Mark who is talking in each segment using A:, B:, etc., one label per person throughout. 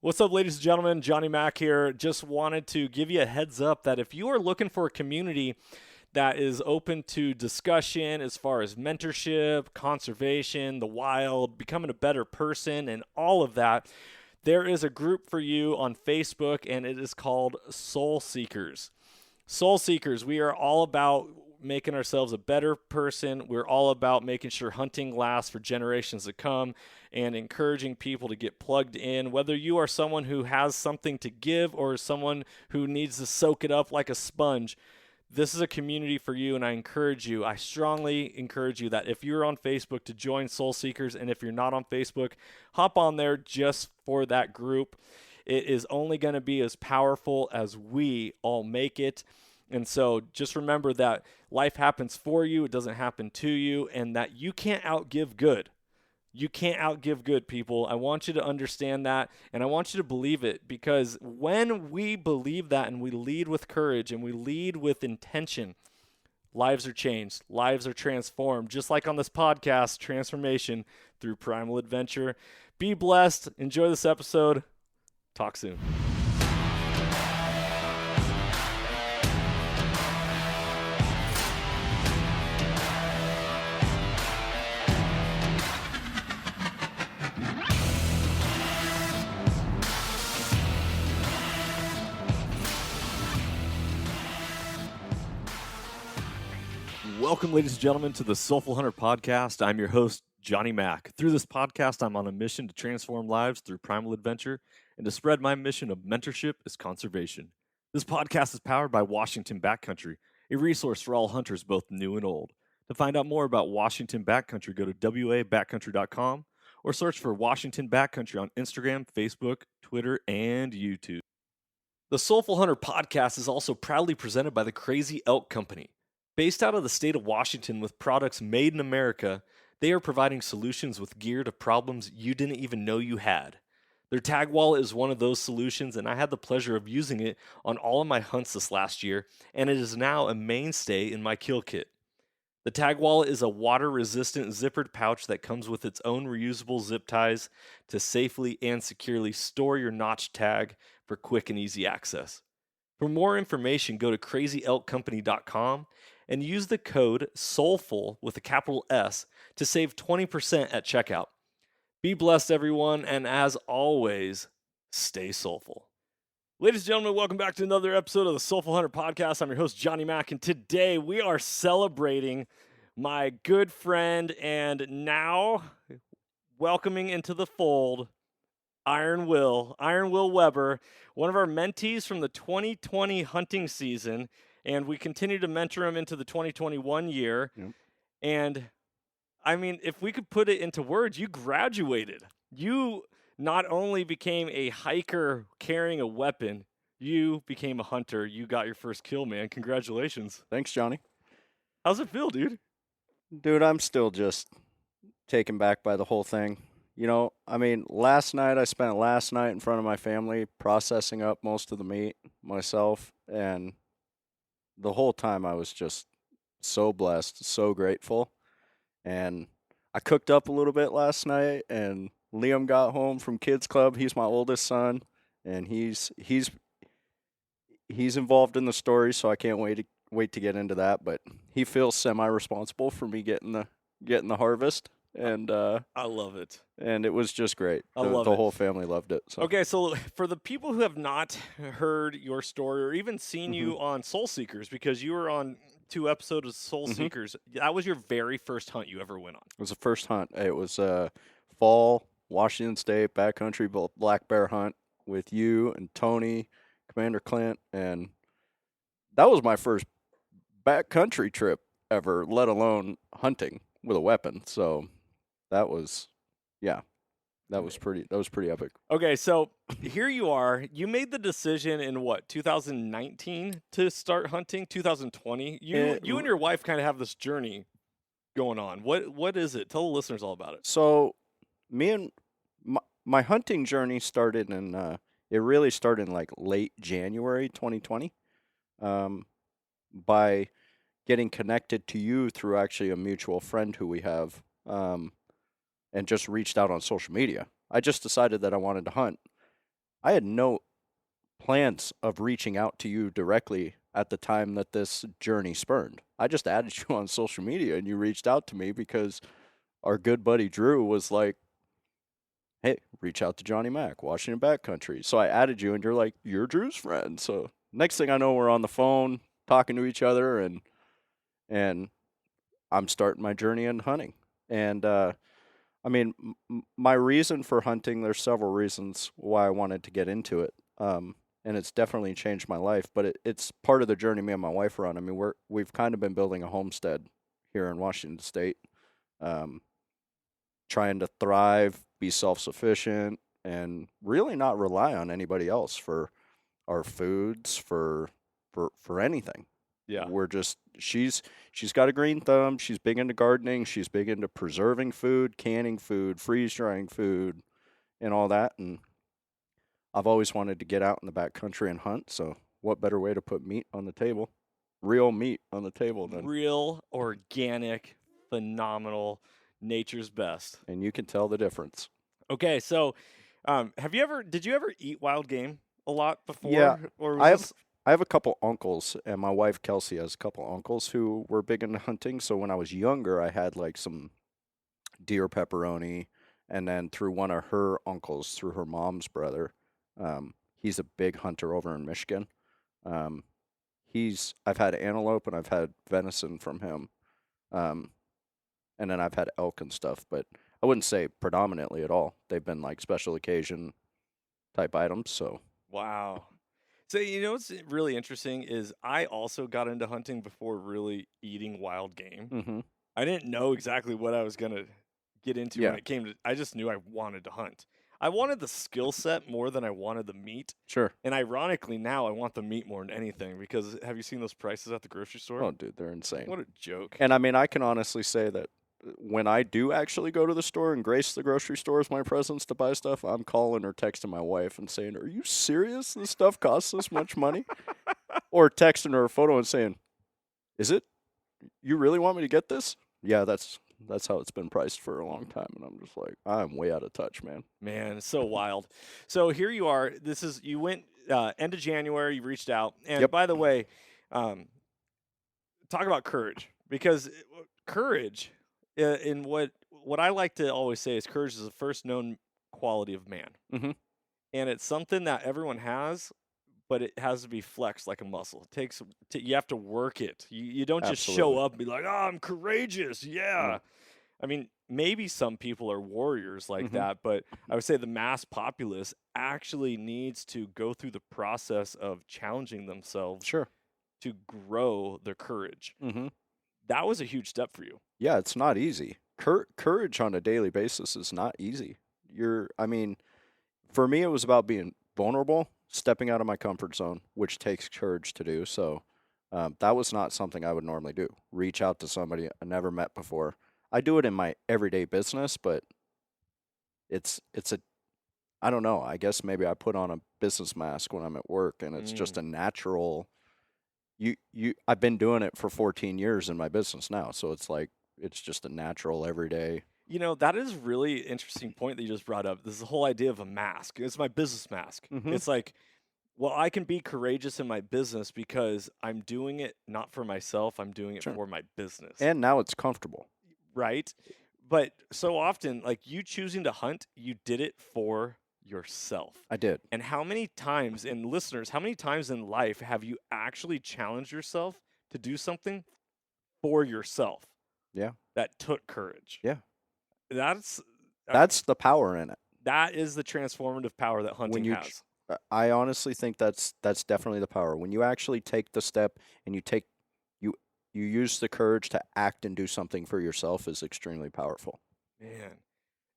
A: What's up, ladies and gentlemen? Johnny Mack here. Just wanted to give you a heads up that if you are looking for a community that is open to discussion as far as mentorship, conservation, the wild, becoming a better person, and all of that, there is a group for you on Facebook, and it is called Soul Seekers. Soul Seekers, we are all about making ourselves a better person. We're all about making sure hunting lasts for generations to come and encouraging people to get plugged in. Whether you are someone who has something to give or someone who needs to soak it up like a sponge, this is a community for you, and I strongly encourage you that if you're on Facebook to join Soul Seekers, and if you're not on Facebook, hop on there just for that group. It is only going to be as powerful as we all make it. And so just remember that life happens for you, it doesn't happen to you, and that you can't outgive good. You can't outgive good, people. I want you to understand that, and I want you to believe it, because when we believe that and we lead with courage and we lead with intention, lives are changed, lives are transformed, just like on this podcast, transformation through primal adventure. Be blessed. Enjoy this episode. Talk soon. Welcome, ladies and gentlemen, to the Soulful Hunter Podcast. I'm your host, Johnny Mack. Through this podcast, I'm on a mission to transform lives through primal adventure and to spread my mission of mentorship as conservation. This podcast is powered by Washington Backcountry, a resource for all hunters, both new and old. To find out more about Washington Backcountry, go to wabackcountry.com or search for Washington Backcountry on Instagram, Facebook, Twitter, and YouTube. The Soulful Hunter Podcast is also proudly presented by the Crazy Elk Company. Based out of the state of Washington with products made in America, they are providing solutions with gear to problems you didn't even know you had. Their tag wallet is one of those solutions, and I had the pleasure of using it on all of my hunts this last year, and it is now a mainstay in my kill kit. The tag wallet is a water-resistant zippered pouch that comes with its own reusable zip ties to safely and securely store your notch tag for quick and easy access. For more information, go to crazyelkcompany.com and use the code SOULFUL with a capital S to save 20% at checkout. Be blessed, everyone, and as always, stay soulful. Ladies and gentlemen, welcome back to another episode of the Soulful Hunter Podcast. I'm your host, Johnny Mack, and today we are celebrating my good friend and now welcoming into the fold, Iron Will Weber, one of our mentees from the 2020 hunting season, and we continue to mentor him into the 2021 year.
B: Yep.
A: And I mean, if we could put it into words, you graduated. You not only became a hiker carrying a weapon, you became a hunter. You got your first kill, man. Congratulations.
B: Thanks, Johnny.
A: How's it feel, dude?
B: Dude, I'm still just taken back by the whole thing. You know, I mean, I spent last night in front of my family processing up most of the meat myself, and the whole time I was just so blessed, so grateful. And I cooked up a little bit last night, and Liam got home from kids club. He's my oldest son, and he's involved in the story, so I can't wait to get into that. But he feels semi-responsible for me getting the harvest, and
A: I love it.
B: And it was just great.
A: I love
B: the
A: it.
B: whole family loved it. So.
A: Okay, so for the people who have not heard your story or even seen you on Soul Seekers, because you were on 2 episodes of Soul Seekers, that was your very first hunt you ever went on.
B: It was the first hunt. It was fall, Washington State, backcountry black bear hunt with you and Tony, Commander Clint, and that was my first backcountry trip ever, let alone hunting with a weapon. So that was pretty epic.
A: Okay, so here you are. You made the decision in 2019 to start hunting? 2020? You and your wife kind of have this journey going on. What is it? Tell the listeners all about it.
B: So me and my hunting journey started it really started in like late January 2020 by getting connected to you through actually a mutual friend who we have, and just reached out on social media. I just decided that I wanted to hunt, I had no plans of reaching out to you directly at the time that this journey spurned. I just added you on social media and you reached out to me because our good buddy Drew was like, hey, reach out to Johnny Mac, Washington Backcountry. So I added you and you're like, you're Drew's friend. So next thing I know, we're on the phone talking to each other and I'm starting my journey in hunting. And, I mean, my reason for hunting, there's several reasons why I wanted to get into it. And it's definitely changed my life, but it's part of the journey me and my wife are on. I mean, we've kind of been building a homestead here in Washington State, trying to thrive, be self-sufficient, and really not rely on anybody else for our foods, for anything.
A: Yeah.
B: We're just she's got a green thumb. She's big into gardening. She's big into preserving food, canning food, freeze drying food, and all that. And I've always wanted to get out in the backcountry and hunt. So what better way to put meat on the table, real meat on the table than
A: Real, organic, phenomenal, nature's best.
B: and you can tell the difference.
A: Okay, so did you ever eat wild game a lot before?
B: Yeah,
A: Or was
B: I have
A: this-
B: I have a couple uncles, and my wife Kelsey has a couple uncles who were big into hunting. So when I was younger, I had like some deer pepperoni, and then through one of her uncles, through her mom's brother, he's a big hunter over in Michigan. Um, I've had antelope and I've had venison from him, and then I've had elk and stuff, but I wouldn't say predominantly at all. They've been like special occasion type items. So
A: Wow. So you know what's really interesting is I also got into hunting before really eating wild game. I didn't know exactly what I was gonna get into
B: Yeah.
A: when it came to. I just knew I wanted to hunt. I wanted the skill set more than I wanted the meat.
B: sure.
A: And ironically, now I want the meat more than anything because have you seen those prices at the grocery store?
B: Oh, dude, they're insane.
A: What a joke.
B: And I mean, I can honestly say that when I do actually go to the store and grace the grocery store as my presence to buy stuff, I'm calling or texting my wife and saying, "Are you serious? This stuff costs this much money?" Or texting her a photo and saying, "Is it? You really want me to get this?" Yeah, that's how it's been priced for a long time, and I'm just like, I'm way out of touch, man.
A: Man, it's so wild. So here you are. You went end of January. You reached out, and
B: Yep.
A: by the way, talk about courage because courage, in what I like to always say is courage is the first known quality of man,
B: Mhm.
A: and it's something that everyone has, but it has to be flexed like a muscle. It takes you have to work it. You don't just show
B: Absolutely.
A: up and be like, "Oh, I'm courageous." Yeah. I mean, maybe some people are warriors like
B: Mhm.
A: that, but I would say the mass populace actually needs to go through the process of challenging themselves
B: Sure.
A: to grow their courage.
B: Mhm.
A: That was a huge step for you.
B: Yeah, it's not easy. Courage on a daily basis is not easy. I mean, for me, it was about being vulnerable, stepping out of my comfort zone, which takes courage to do. So that was not something I would normally do. Reach out to somebody I never met before. I do it in my everyday business, but it's I don't know. I guess maybe I put on a business mask when I'm at work, and it's just a natural. I've been doing it for 14 years in my business now, so it's like it's just a natural everyday.
A: You know, that is really interesting point that you just brought up. This is the whole idea of a mask. It's my business mask.
B: Mhm.
A: It's like, well, I can be courageous in my business because I'm doing it not for myself. I'm doing it
B: Sure.
A: for my business.
B: And now it's comfortable.
A: Right? But so often, like you choosing to hunt, you did it for yourself.
B: I did.
A: And how many times, and listeners, how many times in life have you actually challenged yourself to do something for yourself?
B: Yeah.
A: That took courage.
B: Yeah.
A: That's
B: That's the power in it.
A: that is the transformative power that hunting
B: you
A: has.
B: I honestly think that's definitely the power. When you actually take the step and you use the courage to act and do something for yourself is extremely powerful.
A: Man,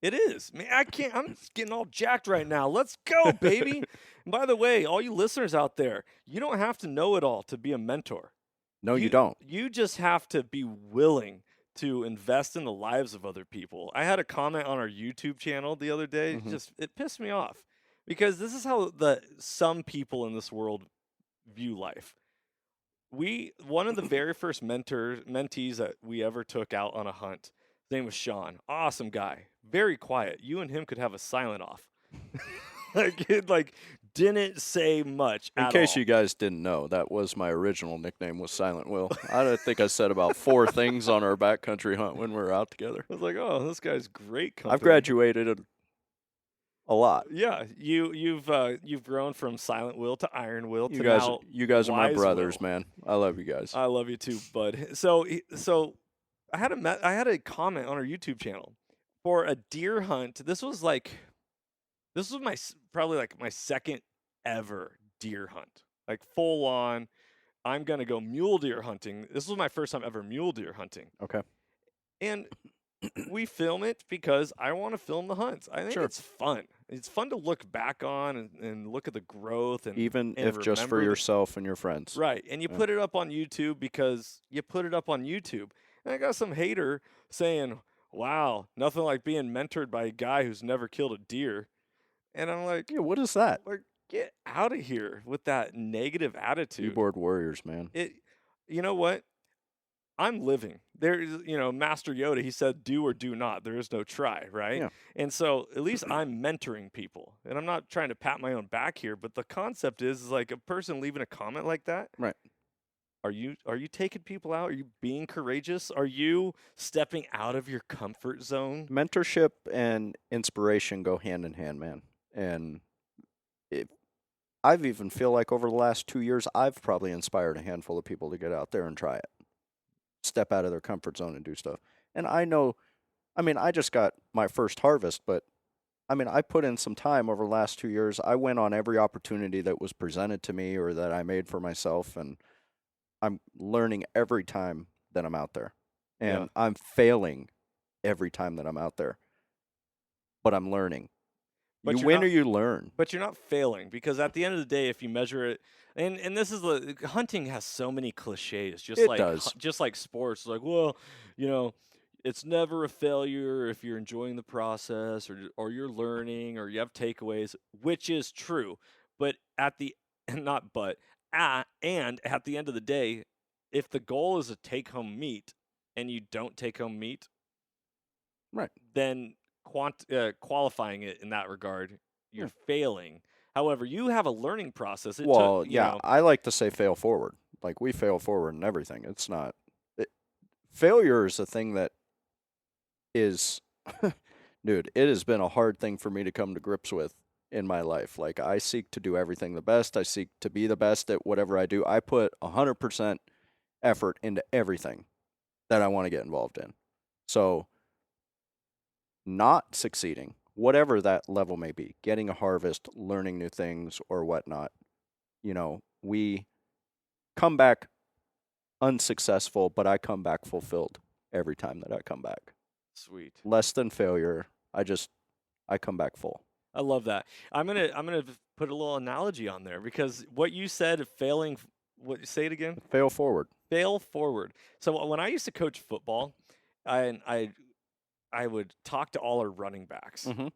A: it is. Man, I'm just getting all jacked right now. Let's go, baby. And by the way, all you listeners out there, you don't have to know it all to be a mentor.
B: No, you don't.
A: You just have to be willing to invest in the lives of other people. I had a comment on our YouTube channel the other day.
B: Mhm.
A: It pissed me off because this is how some people in this world view life. One of the very first mentees that we ever took out on a hunt. His name was Sean. Awesome guy. Very quiet. You and him could have a silent off. Like didn't say much
B: In
A: at
B: case
A: all.
B: you guys didn't know, that was my original nickname was Silent Will. I think I said about 4 things on our backcountry hunt when we were out together.
A: I was like, oh, this guy's great company.
B: I've graduated a lot.
A: Yeah, you've grown from Silent Will to Iron Will to now
B: You guys are my
A: Wise
B: brothers,
A: Will.
B: man. I love you guys.
A: I love you too, bud. So I had a comment on our YouTube channel for a deer hunt. This was probably like my second ever deer hunt, like full on. I'm gonna go mule deer hunting. This was my first time ever mule deer hunting,
B: Okay.
A: and we film it because I want to film the hunts. I think
B: Sure.
A: it's fun. It's fun to look back on and look at the growth and
B: Even
A: and
B: if just for
A: remember
B: yourself and your friends.
A: right. And you
B: Yeah.
A: put it up on YouTube because you put it up on YouTube. And I got some hater saying, "Wow, nothing like being mentored by a guy who's never killed a deer." And I'm like,
B: Yeah, what is that?
A: get out of here with that negative attitude.
B: Keyboard warriors, man.
A: You know what? I'm living. There is, Master Yoda, he said, do or do not. There is no try, right?
B: Yeah.
A: And so at least I'm mentoring people. And I'm not trying to pat my own back here, but the concept is like a person leaving a comment like that.
B: Right.
A: Are you taking people out? Are you being courageous? Are you stepping out of your comfort zone?
B: Mentorship and inspiration go hand in hand, man. And I've even feel like over the last 2 years, I've probably inspired a handful of people to get out there and try it. Step out of their comfort zone and do stuff. And I know, I just got my first harvest, but I put in some time over the last 2 years. I went on every opportunity that was presented to me or that I made for myself, and I'm learning every time that I'm out there. And
A: Yeah.
B: I'm failing every time that I'm out there. But I'm learning.
A: But
B: you
A: you're
B: win
A: not-
B: or you learn.
A: But you're not failing because at the end of the day, if you measure it, and this is hunting has so many cliches, just
B: It
A: like
B: does.
A: just like sports. Like, well, it's never a failure if you're enjoying the process or you're learning or you have takeaways, which is true. But at the and at the end of the day, if the goal is to take home meat and you don't take home meat,
B: Right.
A: then qualifying it in that regard, you're
B: Yeah.
A: failing. However, you have a learning process.
B: Well, yeah, I like to say fail forward. Like we fail forward in everything. It's not failure is a thing that is dude, it has been a hard thing for me to come to grips with in my life. Like I seek to do everything the best. I seek to be the best at whatever I do. I put 100% effort into everything that I want to get involved in. So not succeeding, whatever that level may be, getting a harvest, learning new things or whatnot, we come back unsuccessful, but I come back fulfilled every time that I come back.
A: Sweet.
B: Less than failure. I come back full.
A: I love that. I'm gonna put a little analogy on there because what you said, failing. What say it again?
B: Fail forward.
A: Fail forward. So when I used to coach football, I would talk to all our running backs.
B: Mm-hmm.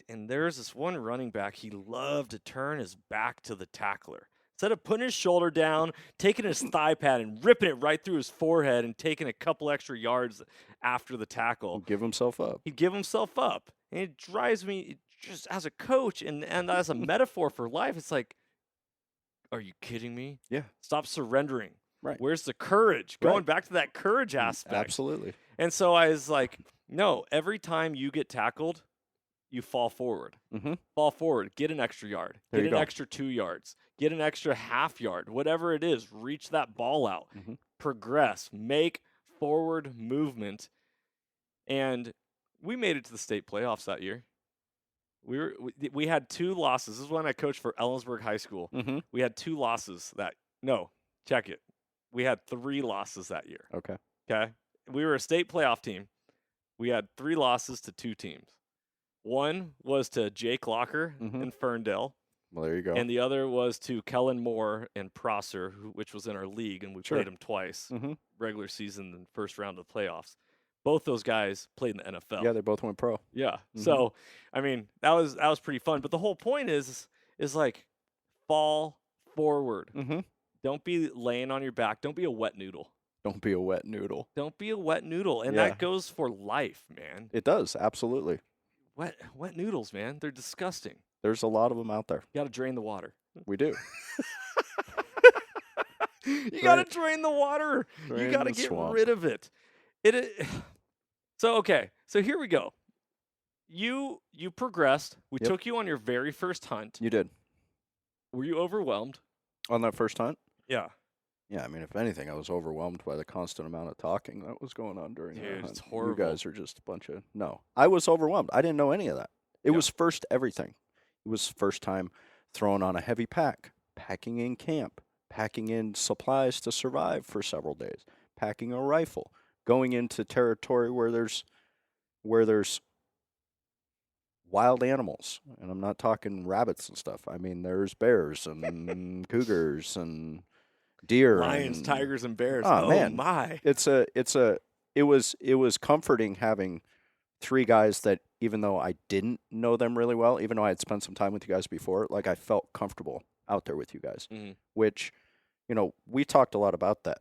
A: And there's this one running back, he loved to turn his back to the tackler. Instead of putting his shoulder down, taking his thigh pad and ripping it right through his forehead and taking a couple extra yards after the tackle,
B: Give himself up.
A: he'd give himself up. And it drives me, just as a coach and as a metaphor for life, it's like, are you kidding me?
B: Yeah.
A: Stop surrendering.
B: Right.
A: Where's the courage? Going
B: Right.
A: back to that courage aspect.
B: Absolutely.
A: And so I was like, no, every time you get tackled, you fall forward.
B: Mm-hmm.
A: Fall forward. Get an extra yard.
B: There
A: Get
B: you
A: an
B: go.
A: extra 2 yards. Get an extra half yard. Whatever it is, reach that ball out.
B: Mhm.
A: Progress. Make forward movement. And we made it to the state playoffs that year. We had 2 losses. This is when I coached for Ellensburg High School.
B: Mm-hmm.
A: We had 2 losses check it. We had 3 losses that year.
B: Okay.
A: Okay. We were a state playoff team. We had 3 losses to 2 teams. One was to Jake Locker
B: Mhm.
A: in Ferndale,
B: Well, there you go.
A: and the other was to Kellen Moore in Prosser, which was in our league, and we
B: Sure.
A: played them twice,
B: Mm-hmm.
A: regular season and first round of the playoffs. Both those guys played in the NFL.
B: Yeah, they both went pro.
A: Yeah.
B: Mhm.
A: So, that was pretty fun. But the whole point is like fall forward.
B: Mm-hmm.
A: Don't be laying on your back. Don't be a wet noodle.
B: Don't be a wet noodle.
A: Don't be a wet noodle. And
B: Yeah.
A: that goes for life, man.
B: It does, absolutely.
A: Wet noodles, man. They're disgusting.
B: There's a lot of them out there.
A: You got to drain the water.
B: We do.
A: You got to drain the water. You
B: Drain
A: got to
B: the
A: get
B: swamp.
A: rid of it. So, okay. So here we go. You progressed. We
B: Yep.
A: took you on your very first hunt.
B: You did.
A: Were you overwhelmed?
B: On that first hunt?
A: Yeah.
B: Yeah, I mean, if anything, I was overwhelmed by the constant amount of talking that was going on during that
A: Dude,
B: hunt.
A: it's horrible.
B: You guys are just a bunch of... No, I was overwhelmed. I didn't know any of that. It
A: Yeah.
B: was first everything. It was first time throwing on a heavy pack, packing in camp, packing in supplies to survive for several days, packing a rifle, going into territory where there's wild animals, and I'm not talking rabbits and stuff. I mean, there's bears and cougars and deer,
A: Lions,
B: and
A: tigers, and bears.
B: Oh, man.
A: My.
B: It was comforting having three guys that, even though I didn't know them really well, even though I had spent some time with you guys before, like, I felt comfortable out there with you guys.
A: Mhm.
B: Which, we talked a lot about that.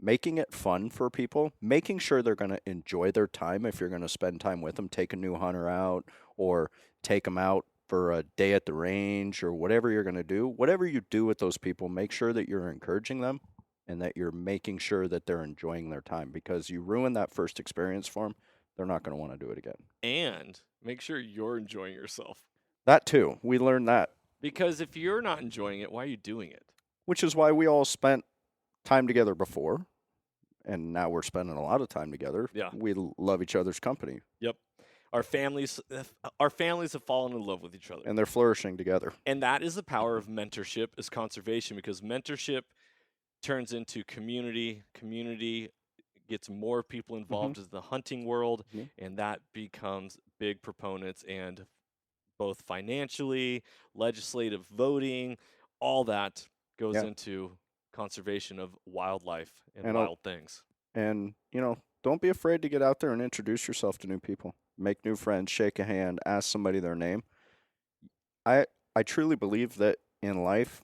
B: Making it fun for people, making sure they're going to enjoy their time if you're going to spend time with them, take a new hunter out or take them out for a day at the range or whatever you're going to do. Whatever you do with those people, make sure that you're encouraging them and that you're making sure that they're enjoying their time, because you ruin that first experience for them, they're not going to want to do it again.
A: And make sure you're enjoying yourself.
B: That too. We learned that.
A: Because if you're not enjoying it, why are you doing it?
B: Which is why we all spent time together before, and now we're spending a lot of time together.
A: Yeah.
B: We love each other's company,
A: Yep. Our families have fallen in love with each other.
B: and they're flourishing together.
A: And that is the power of mentorship, is conservation, because mentorship turns into community. Community gets more people involved in the hunting world,
B: Mhm.
A: and that becomes big proponents, and both financially, legislative voting, all that goes
B: Yeah.
A: into conservation of wildlife and
B: And
A: wild things.
B: And, don't be afraid to get out there and introduce yourself to new people. Make new friends, shake a hand, ask somebody their name. I truly believe that in life,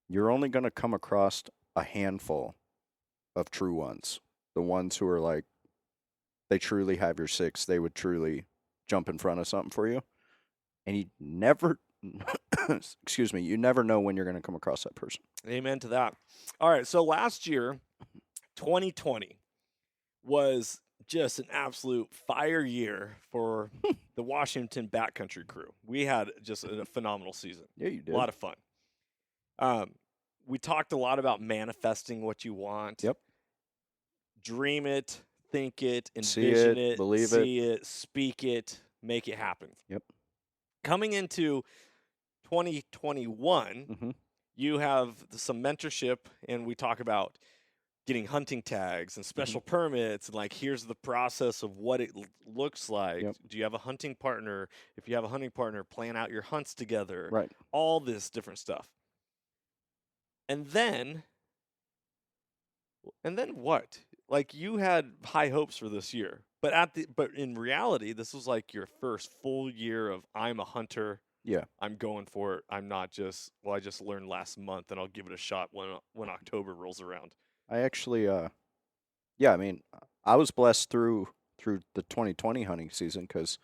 B: you're only going to come across a handful of true ones. The ones who are like, they truly have your six. They would truly jump in front of something for you. And you never, excuse me, you never know when you're going to come across that person.
A: Amen to that. All right, so last year, 2020, was just an absolute fire year for the Washington Backcountry crew. We had just a phenomenal season.
B: Yeah, you did.
A: A lot of fun. We talked a lot about manifesting what you want.
B: Yep.
A: Dream it, think it,
B: See
A: envision
B: it,
A: it,
B: believe
A: see it, speak it, make it happen.
B: Yep.
A: Coming into 2021,
B: Mhm.
A: you have some mentorship, and we talk about getting hunting tags and special permits, and like, here's the process of what it looks like.
B: Yep.
A: Do you have a hunting partner? If you have a hunting partner, plan out your hunts together.
B: Right.
A: All this different stuff. And then what? Like, you had high hopes for this year, but in reality, this was like your first full year of, I'm a hunter.
B: Yeah.
A: I'm going for it. I'm not just, I just learned last month, and I'll give it a shot when October rolls around.
B: I actually, I was blessed through the 2020 hunting season, because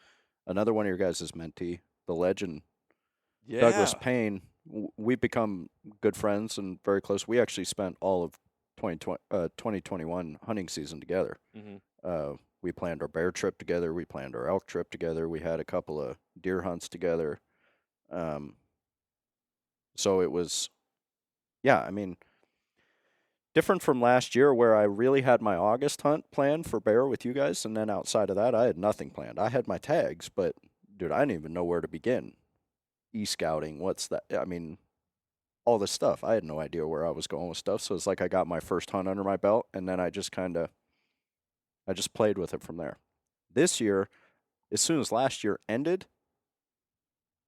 B: another one of your guys is mentee, the legend,
A: Yeah.
B: Douglas Payne. We've become good friends and very close. We actually spent all of 2021 hunting season together.
A: Mm-hmm.
B: We planned our bear trip together. We planned our elk trip together. We had a couple of deer hunts together. So it was, different from last year, where I really had my August hunt planned for bear with you guys, and then outside of that, I had nothing planned. I had my tags, but, dude, I didn't even know where to begin. E-scouting, what's that? I mean, all this stuff. I had no idea where I was going with stuff, so it's like I got my first hunt under my belt, and then I just played with it from there. This year, as soon as last year ended,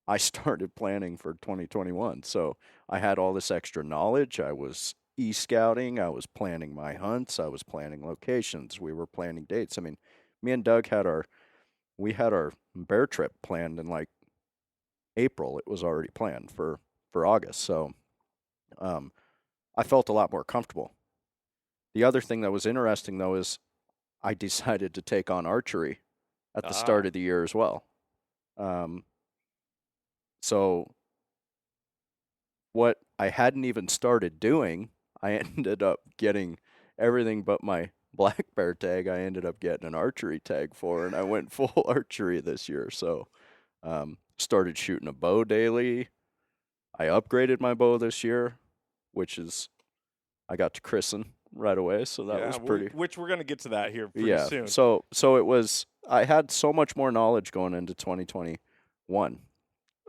B: I started planning for 2021. So I had all this extra knowledge. I was e-scouting. I was planning my hunts. I was planning locations. We were planning dates. I mean, me and Doug had our bear trip planned in like April. It was already planned for August. So I felt a lot more comfortable. The other thing that was interesting, though, is I decided to take on archery at the start of the year as well. So what I hadn't even started doing, I ended up getting everything but my black bear tag. I ended up getting an archery tag for, and I went full archery this year. So started shooting a bow daily. I upgraded my bow this year, which is I got to christen right away, so that was pretty.
A: Which we're gonna get to that here pretty
B: Yeah.
A: soon.
B: So it was. I had so much more knowledge going into 2021,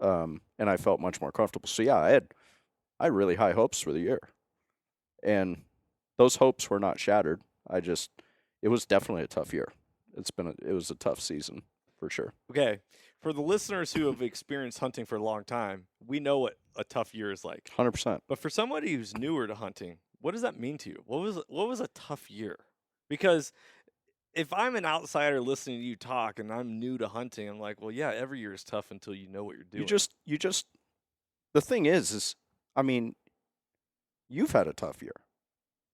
B: and I felt much more comfortable. So yeah, I had really high hopes for the year, and those hopes were not shattered. It was definitely a tough year. It was a tough season for sure.
A: Okay, for the listeners who have experienced hunting for a long time, we know what a tough year is like.
B: 100%.
A: But for somebody who's newer to hunting, what does that mean to you? What was a tough year? Because if I'm an outsider listening to you talk and I'm new to hunting, I'm like, well, yeah, every year is tough until you know what you're doing.
B: You just the thing is I mean, you've had a tough year.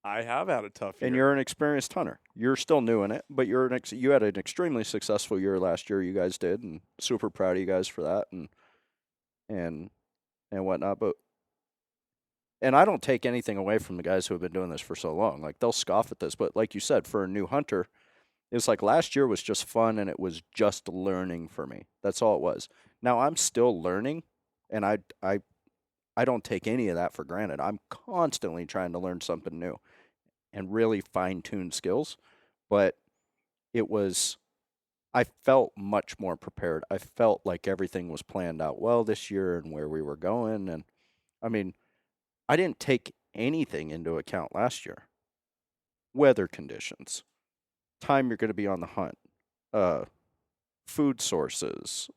A: I have had a tough year.
B: And you're an experienced hunter. You're still new in it, but you had an extremely successful year last year. You guys did, and super proud of you guys for that, and whatnot. And I don't take anything away from the guys who have been doing this for so long. Like, they'll scoff at this, but like you said, for a new hunter, it's like last year was just fun, and it was just learning for me. That's all it was. Now I'm still learning, and I don't take any of that for granted. I'm constantly trying to learn something new and really fine-tune skills, but I felt much more prepared. I felt like everything was planned out well this year and where we were going. And I mean, I didn't take anything into account last year. Weather conditions, time you're going to be on the hunt, food sources,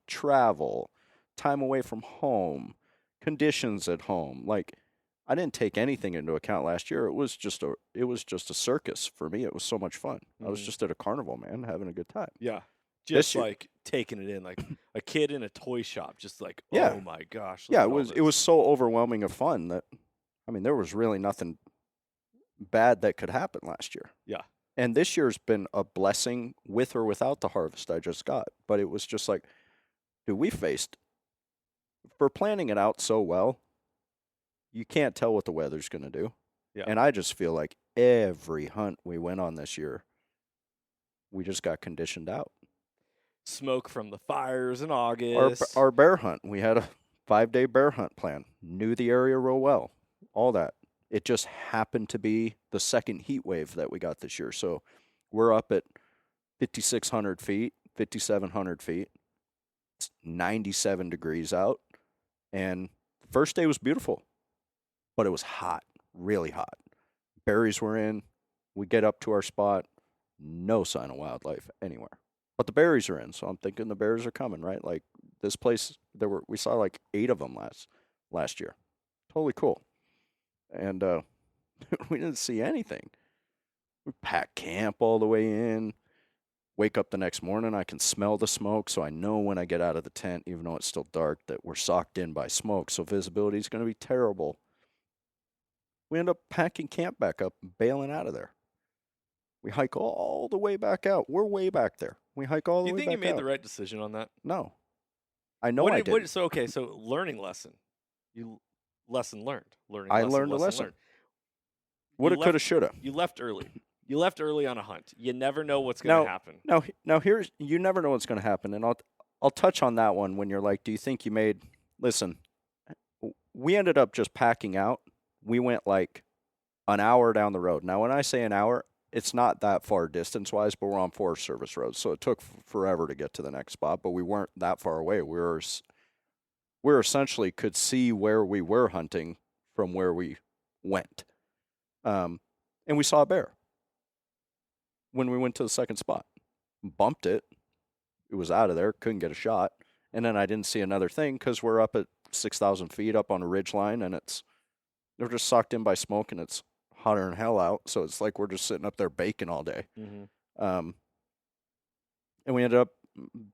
B: travel, time away from home, conditions at home. Like, I didn't take anything into account last year. It was just a circus for me. It was so much fun. I was just at a carnival, man, having a good time.
A: Yeah. Just like taking it in, like a kid in a toy shop, just like, oh my gosh.
B: Yeah, it was so overwhelming of fun that, I mean, there was really nothing bad that could happen last year.
A: Yeah.
B: And this year's been a blessing with or without the harvest I just got. But it was just like, dude, for planning it out so well, you can't tell what the weather's going to do.
A: Yeah.
B: And I just feel like every hunt we went on this year, we just got conditioned out.
A: Smoke from the fires in August.
B: Our bear hunt, we had a 5-day bear hunt plan. Knew the area real well. All that. It just happened to be the second heat wave that we got this year. So we're up at 5,600 feet, 5,700 feet. It's 97 degrees out. And the first day was beautiful, but it was hot, really hot. Berries were in. We get up to our spot, no sign of wildlife anywhere. But the berries are in, so I'm thinking the bears are coming, right? Like, this place, we saw like 8 of them last year. Totally cool. And we didn't see anything. We packed camp all the way in. Wake up the next morning, I can smell the smoke, so I know when I get out of the tent, even though it's still dark, that we're socked in by smoke, so visibility is going to be terrible. We end up packing camp back up and bailing out of there. We hike all the way back out. We're way back there. We hike all the way back out.
A: Do you think you made the right decision on that?
B: No. I know I did.
A: So learning lesson. Lesson learned.
B: I learned a lesson. Woulda, coulda, shoulda.
A: You left early. You left early on a hunt. You never know what's going to happen.
B: Now you never know what's going to happen, and I'll touch on that one when you're like, do you think you made? Listen, we ended up just packing out. We went like an hour down the road. Now, when I say an hour, it's not that far distance-wise, but we're on Forest Service roads, so it took forever to get to the next spot. But we weren't that far away. We essentially could see where we were hunting from where we went, and we saw a bear when we went to the second spot. Bumped it. It was out of there. Couldn't get a shot. And then I didn't see another thing because we're up at 6,000 feet up on a ridge line, and they're just sucked in by smoke, and it's hotter than hell out. So it's like we're just sitting up there baking all day.
A: Mm-hmm.
B: And we ended up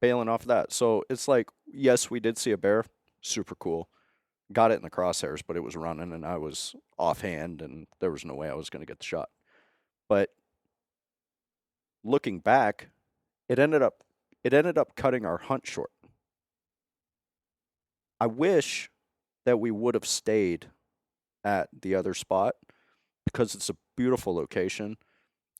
B: bailing off of that. So it's like, yes, we did see a bear. Super cool. Got it in the crosshairs, but it was running, and I was offhand, and there was no way I was going to get the shot. But looking back, it ended up cutting our hunt short. I wish that we would have stayed at the other spot because it's a beautiful location.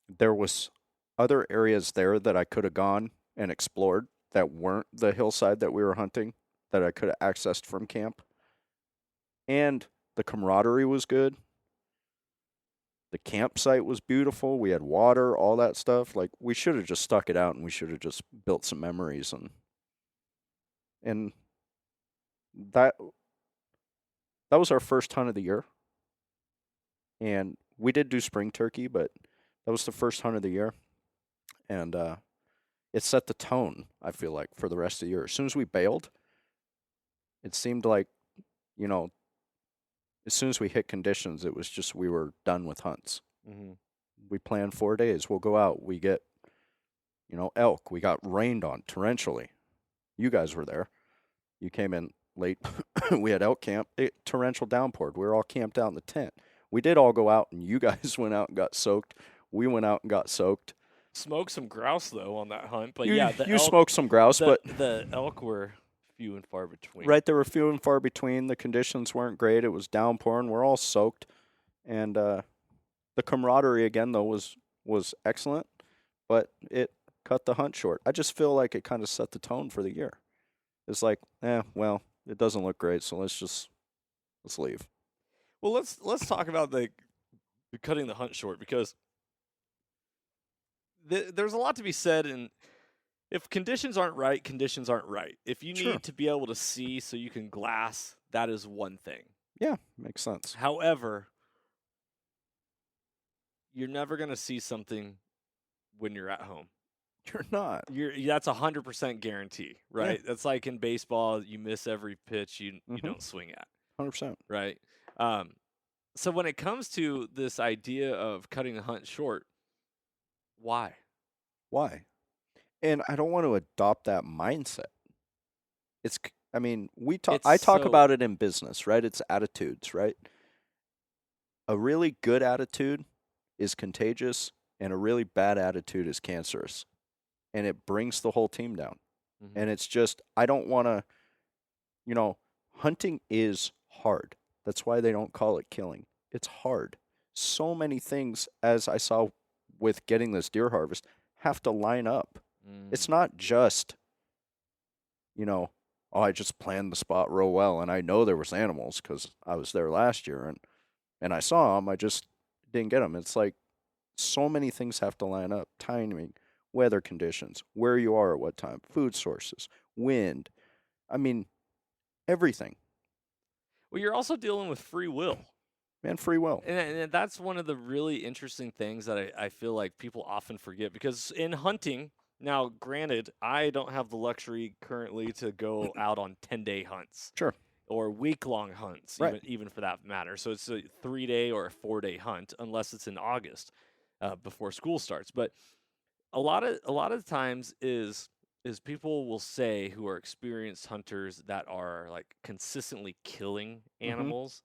B: There was other areas there that I could have gone and explored that weren't the hillside that we were hunting that I could have accessed from camp. And the camaraderie was good. The campsite was beautiful. We had water, all that stuff. Like, we should have just stuck it out and we should have just built some memories, and that was our first hunt of the year. And we did do spring turkey, but that was the first hunt of the year. And it set the tone, I feel like, for the rest of the year. As soon as we bailed, it seemed like, as soon as we hit conditions, it was just we were done with hunts.
A: Mm-hmm.
B: We planned 4 days. We'll go out. We get, elk. We got rained on torrentially. You guys were there. You came in late. We had elk camp. Torrential downpour. We were all camped out in the tent. We did all go out, and you guys went out and got soaked. We went out and got soaked.
A: Smoked some grouse, though, on that hunt. But
B: you
A: elk,
B: smoked some grouse, but
A: the elk were few and far between.
B: Right, they were few and far between. The conditions weren't great. It was downpouring. We're all soaked. And the camaraderie, again, though, was excellent, but it cut the hunt short. I just feel like it kind of set the tone for the year. It's like, well, it doesn't look great, so let's leave.
A: Well, let's talk about the cutting the hunt short, because there's a lot to be said. And if conditions aren't right, conditions aren't right. If you need to be able to see so you can glass, that is one thing.
B: Yeah, makes sense.
A: However, you're never going to see something when you're at home.
B: You're not.
A: That's 100% guarantee, right?
B: Yeah.
A: That's like in baseball, you miss every pitch you don't swing at.
B: 100%.
A: Right? So when it comes to this idea of cutting the hunt short, why?
B: Why? And I don't want to adopt that mindset. I talk about it in business, right? It's attitudes, right? A really good attitude is contagious, and a really bad attitude is cancerous. And it brings the whole team down. Mm-hmm. And it's just, I don't want to, hunting is hard. That's why they don't call it killing. It's hard. So many things, as I saw with getting this deer harvest, have to line up. It's not just, I just planned the spot real well, and I know there was animals because I was there last year, and I saw them. I just didn't get them. It's like so many things have to line up. Timing, weather conditions, where you are at what time, food sources, wind. Everything.
A: Well, you're also dealing with free will.
B: And free will.
A: And that's one of the really interesting things that I feel like people often forget, because in hunting, now granted, I don't have the luxury currently to go out on 10-day hunts.
B: Sure.
A: Or week-long hunts,
B: right.
A: even for that matter. So it's a 3-day or a 4-day hunt, unless it's in August before school starts. But a lot of times is people will say, who are experienced hunters that are like consistently killing animals,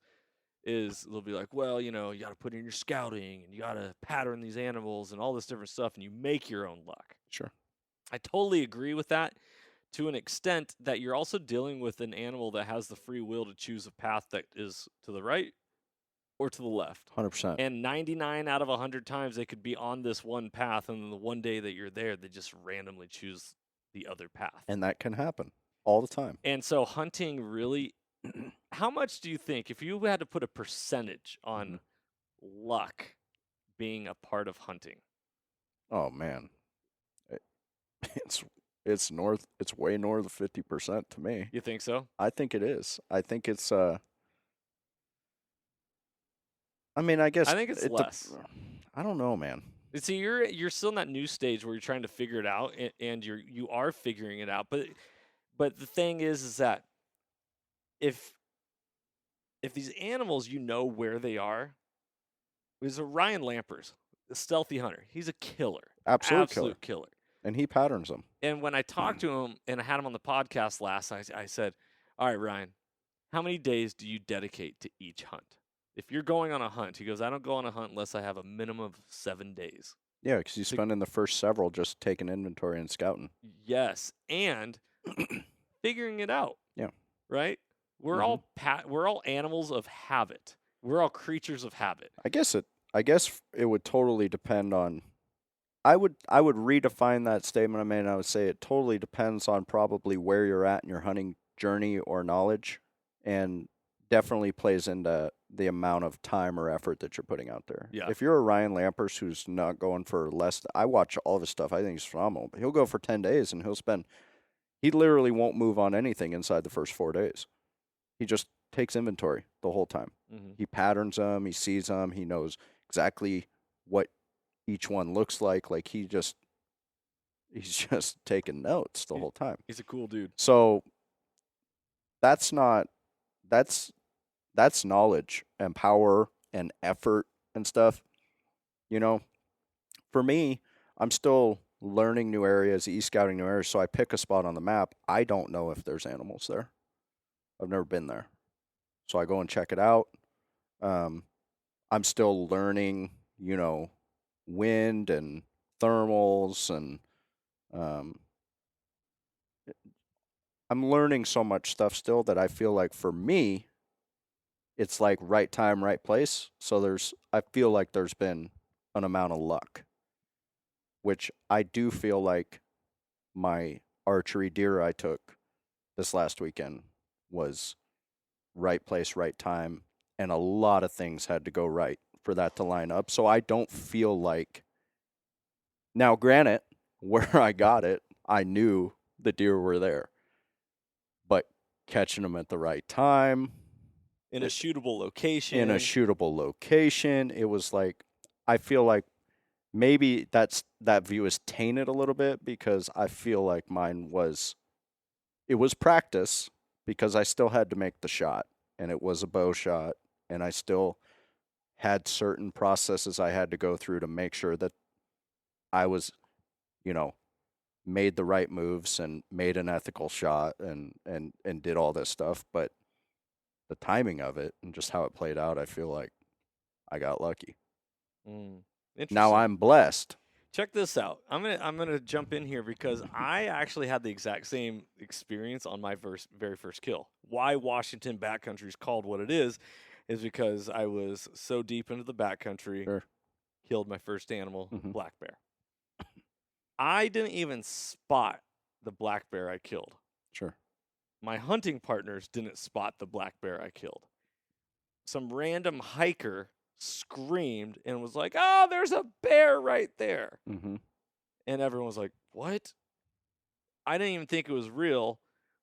A: is they'll be like, well, you got to put in your scouting and you got to pattern these animals and all this different stuff, and you make your own luck.
B: Sure.
A: I totally agree with that, to an extent that you're also dealing with an animal that has the free will to choose a path that is to the right or to the left.
B: 100%.
A: And 99 out of 100 times they could be on this one path, and then the one day that you're there, they just randomly choose the other path.
B: And that can happen all the time.
A: And so hunting really, how much do you think, if you had to put a percentage on luck being a part of hunting?
B: Oh, man. It's way north of 50% to me.
A: You think so?
B: I think it is. I think it's I guess
A: I think it's less.
B: I don't know, man.
A: See, you're still in that new stage where you're trying to figure it out, and you are figuring it out. But the thing is that if these animals, where they are, there's a Ryan Lampers, a stealthy hunter. He's a killer.
B: Absolute
A: killer.
B: And he patterns them.
A: And when I talked to him and I had him on the podcast last, I said, all right, Ryan, how many days do you dedicate to each hunt? If you're going on a hunt, he goes, I don't go on a hunt unless I have a minimum of 7 days.
B: Yeah, because you spend in the first several just taking inventory and scouting.
A: Yes, and figuring it out.
B: Yeah.
A: Right? We're all we're all animals of habit. We're all creatures of habit.
B: I guess it would totally depend on. I would redefine that statement I made. And I would say it totally depends on probably where you're at in your hunting journey or knowledge, and definitely plays into the amount of time or effort that you're putting out there.
A: Yeah.
B: If you're a Ryan Lampers who's not going for less, I watch all of his stuff. I think he's phenomenal. But he'll go for 10 days and he literally won't move on anything inside the first 4 days. He just takes inventory the whole time.
A: Mm-hmm.
B: He patterns them. He sees them. He knows exactly what each one looks like. Like he's just taking notes the whole time.
A: He's a cool dude.
B: So that's knowledge and power and effort and stuff. You know, for me, I'm still learning new areas, e-scouting new areas. So I pick a spot on the map. I don't know if there's animals there. I've never been there. So I go and check it out. I'm still learning, wind and thermals, and I'm learning so much stuff still that I feel like for me, it's like right time, right place. So I feel like there's been an amount of luck, which I do feel like my archery deer I took this last weekend was right place, right time, and a lot of things had to go right for that to line up. So I don't feel like, now granted, where I got it, I knew the deer were there, but catching them at the right time,
A: in a shootable location.
B: It was like, I feel like maybe that view is tainted a little bit because I feel like mine was practice, because I still had to make the shot, and it was a bow shot, and I still had certain processes I had to go through to make sure that I was, made the right moves and made an ethical shot and did all this stuff. But the timing of it and just how it played out, I feel like I got lucky. Now I'm blessed.
A: Check this out. I'm gonna jump in here because I actually had the exact same experience on my very first kill. Why Washington backcountry is called what it is because I was so deep into the backcountry,
B: Sure.
A: Killed my first animal, black bear. I didn't even spot the black bear I killed.
B: Sure.
A: My hunting partners didn't spot the black bear I killed. Some random hiker screamed and was like, "Oh, there's a bear right there."
B: Mm-hmm.
A: And everyone was like, "What?" I didn't even think it was real.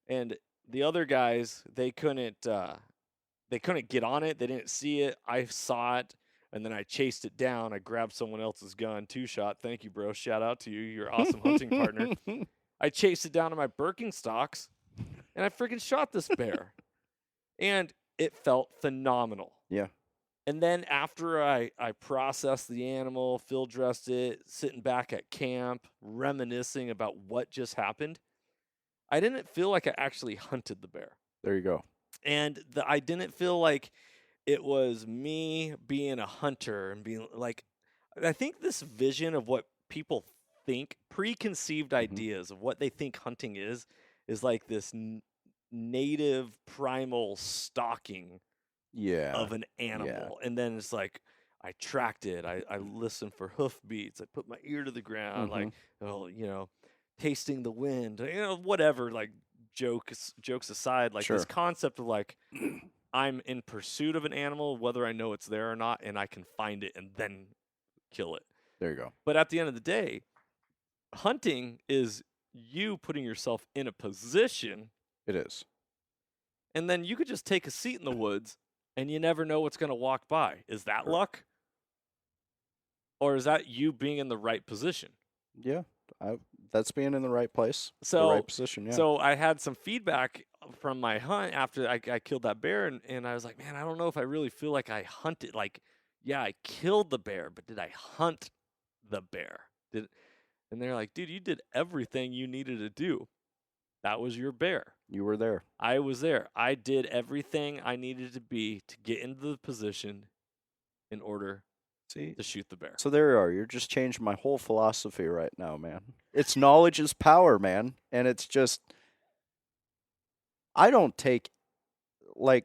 A: And the other guys, they couldn't get on it. They didn't see it. I saw it, and then I chased it down. I grabbed someone else's gun, 2-shot. Thank you, bro. Shout out to you. You're an awesome hunting partner. I chased it down to my Birkenstocks, and I freaking shot this bear. And it felt phenomenal.
B: Yeah.
A: And then after I processed the animal, field dressed it, sitting back at camp, reminiscing about what just happened, I didn't feel like I actually hunted the bear.
B: There you go.
A: And I didn't feel like it was me being a hunter and being like, I think this vision of what people think, preconceived ideas of what they think hunting is like this native primal stalking of an animal. Yeah. And then it's like, I tracked it. I listened for hoof beats. I put my ear to the ground, like, tasting the wind, whatever, like jokes aside, like this concept of like, I'm in pursuit of an animal, whether I know it's there or not, and I can find it and then kill it.
B: There you go.
A: But at the end of the day, hunting is you putting yourself in a position.
B: It is.
A: And then you could just take a seat in the woods and you never know what's going to walk by. Is that luck? Or is that you being in the right position?
B: Yeah, that's being in the right place,
A: the
B: right position, yeah.
A: So I had some feedback from my hunt after I killed that bear, and I was like, man, I don't know if I really feel like I hunted. Like, yeah, I killed the bear, but did I hunt the bear? And they're like, dude, you did everything you needed to do. That was your bear.
B: You were there.
A: I was there. I did everything I needed to be to get into the position in order to shoot the bear.
B: So there you are. You're just changing my whole philosophy right now, man. It's knowledge is power, man. And it's just, I don't take, like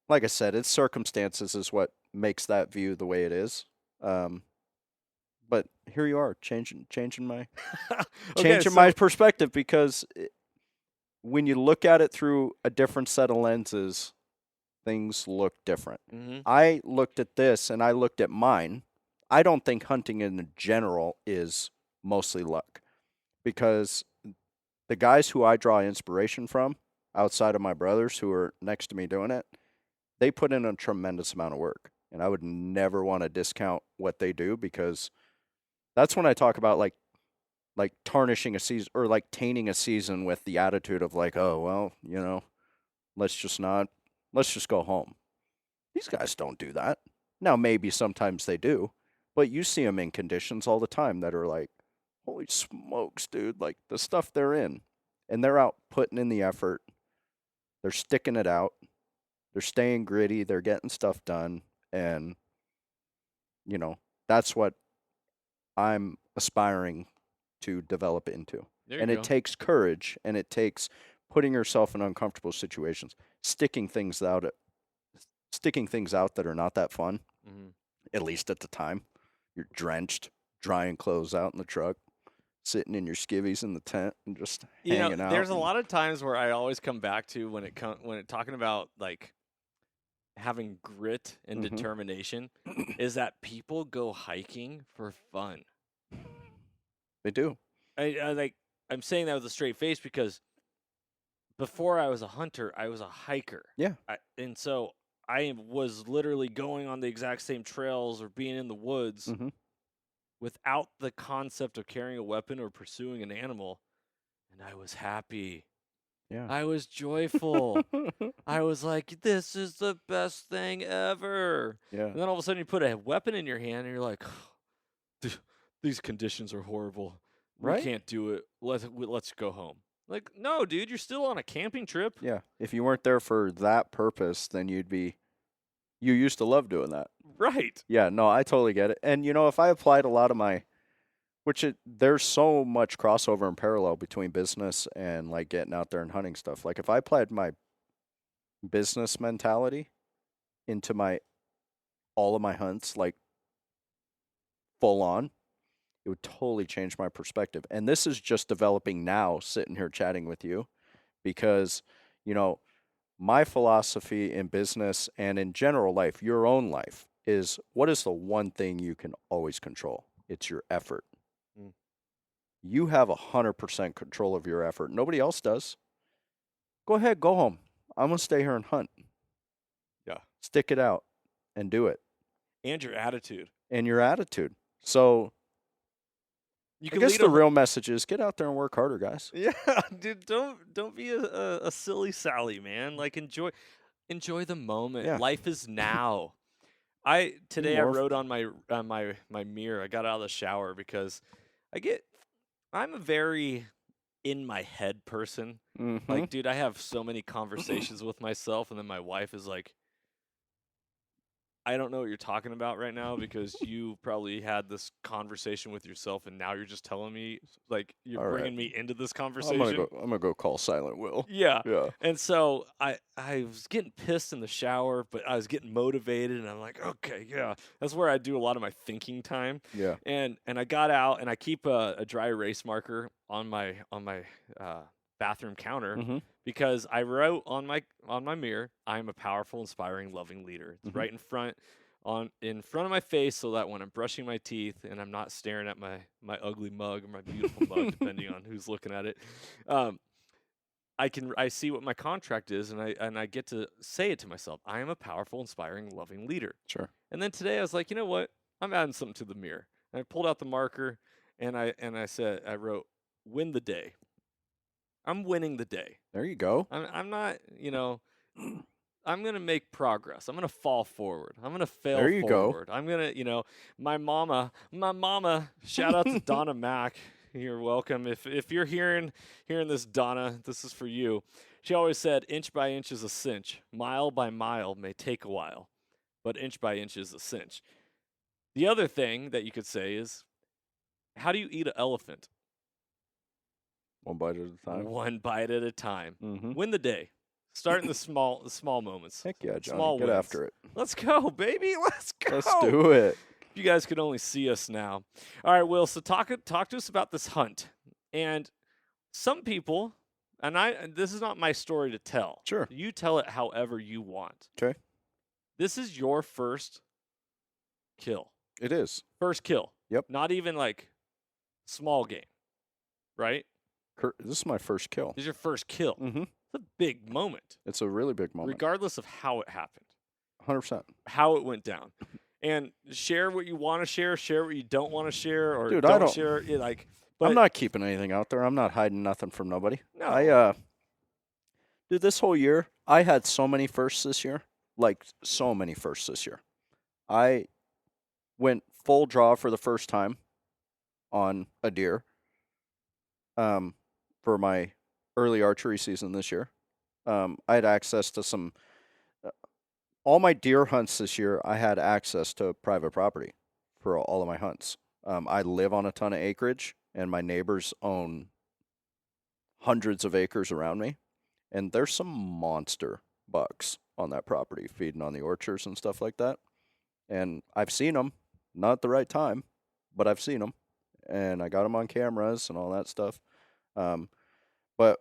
B: I said, it's circumstances is what makes that view the way it is. But here you are, changing my
A: Okay,
B: my perspective, because when you look at it through a different set of lenses, things look different. I looked at this and I looked at mine. I don't think hunting in general is mostly luck, because the guys who I draw inspiration from, outside of my brothers who are next to me doing it, they put in a tremendous amount of work. And I would never want to discount what they do, because that's when I talk about like tarnishing a season, or like tainting a season with the attitude of like, oh, well, let's just go home. These guys don't do that. Now, maybe sometimes they do, but you see them in conditions all the time that are like, holy smokes, dude, like the stuff they're in. And they're out putting in the effort. They're sticking it out. They're staying gritty. They're getting stuff done. And, that's what I'm aspiring to develop into. And it takes courage, and it takes putting yourself in uncomfortable situations, sticking things out that are not that fun, at least at the time. You're drenched, drying clothes out in the truck, sitting in your skivvies in the tent and just hanging out.
A: There's a lot of times where I always come back to when it talking about like having grit and determination is that people go hiking for fun.
B: They do.
A: I'm saying that with a straight face because before I was a hunter, I was a hiker.
B: Yeah.
A: And so I was literally going on the exact same trails or being in the woods without the concept of carrying a weapon or pursuing an animal. And I was happy.
B: Yeah.
A: I was joyful. I was like, this is the best thing ever.
B: Yeah.
A: And then all of a sudden you put a weapon in your hand and you're like, these conditions are horrible.
B: Right?
A: We can't do it. Let's go home. Like, no, dude, you're still on a camping trip.
B: Yeah. If you weren't there for that purpose, then you used to love doing that.
A: Right.
B: Yeah, no, I totally get it. And, if I applied a lot of my, there's so much crossover and parallel between business and like getting out there and hunting stuff. Like if I applied my business mentality into all of my hunts, like full on, it would totally change my perspective. And this is just developing now, sitting here chatting with you, because, my philosophy in business and in general life, your own life, is what is the one thing you can always control? It's your effort. You have 100% control of your effort. Nobody else does. Go ahead, go home. I'm going to stay here and hunt.
A: Yeah.
B: Stick it out and do it.
A: And your attitude.
B: So
A: I
B: guess the real message is get out there and work harder, guys.
A: Yeah, dude, don't be a silly Sally, man. Like enjoy the moment.
B: Yeah.
A: Life is now. Today I wrote on my mirror. I got out of the shower because I'm a very in my head person. Like, dude, I have so many conversations with myself, and then my wife is like, I don't know what you're talking about right now because you probably had this conversation with yourself, and now you're just telling me, like, you're bringing me into this conversation.
B: I'm gonna go call Silent Will.
A: Yeah.
B: Yeah.
A: And so I was getting pissed in the shower, but I was getting motivated, and I'm like, okay, yeah. That's where I do a lot of my thinking time.
B: Yeah.
A: And I got out, and I keep a dry erase marker on my bathroom counter because I wrote on my mirror, I am a powerful, inspiring, loving leader. It's right in front of my face, so that when I'm brushing my teeth and I'm not staring at my ugly mug or my beautiful mug, depending on who's looking at it, I see what my contract is, and I get to say it to myself. I am a powerful, inspiring, loving leader.
B: Sure.
A: And then today I was like, you know what? I'm adding something to the mirror. And I pulled out the marker, and I wrote, win the day. I'm winning the day.
B: There you go.
A: I'm not, I'm going to make progress. I'm going to fall forward. I'm going to fail
B: there you
A: forward.
B: Go.
A: I'm going to, my mama, shout out to Donna Mack. You're welcome. If you're hearing this, Donna, this is for you. She always said, inch by inch is a cinch. Mile by mile may take a while, but inch by inch is a cinch. The other thing that you could say is, how do you eat an elephant?
B: One bite at a time.
A: One bite at a time. Win the day. Start in the small moments.
B: Heck yeah, Johnny.
A: Small
B: Get
A: wins.
B: after it.
A: Let's go, baby. Let's go.
B: Let's do it.
A: You guys could only see us now. All right, Will. So talk to us about this hunt. And some people, and this is not my story to tell.
B: Sure.
A: You tell it however you want.
B: Okay.
A: This is your first kill.
B: It is.
A: First kill.
B: Yep.
A: Not even like small game, right?
B: This is my first kill.
A: This is your first kill.
B: Mm-hmm.
A: It's a big moment.
B: It's a really big moment.
A: Regardless of how it happened.
B: 100%.
A: How it went down. And share what you want to share what you don't want to share, or
B: Dude,
A: don't share it. But
B: I'm not keeping anything out there. I'm not hiding nothing from nobody.
A: No.
B: Dude, this whole year, I had so many firsts this year. Like, so many firsts this year. I went full draw for the first time on a deer for my early archery season this year. I had access to some... all my deer hunts this year, I had access to private property for all of my hunts. I live on a ton of acreage, and my neighbors own hundreds of acres around me. And there's some monster bucks on that property feeding on the orchards and stuff like that. And I've seen them, not at the right time, but I've seen them. And I got them on cameras and all that stuff. But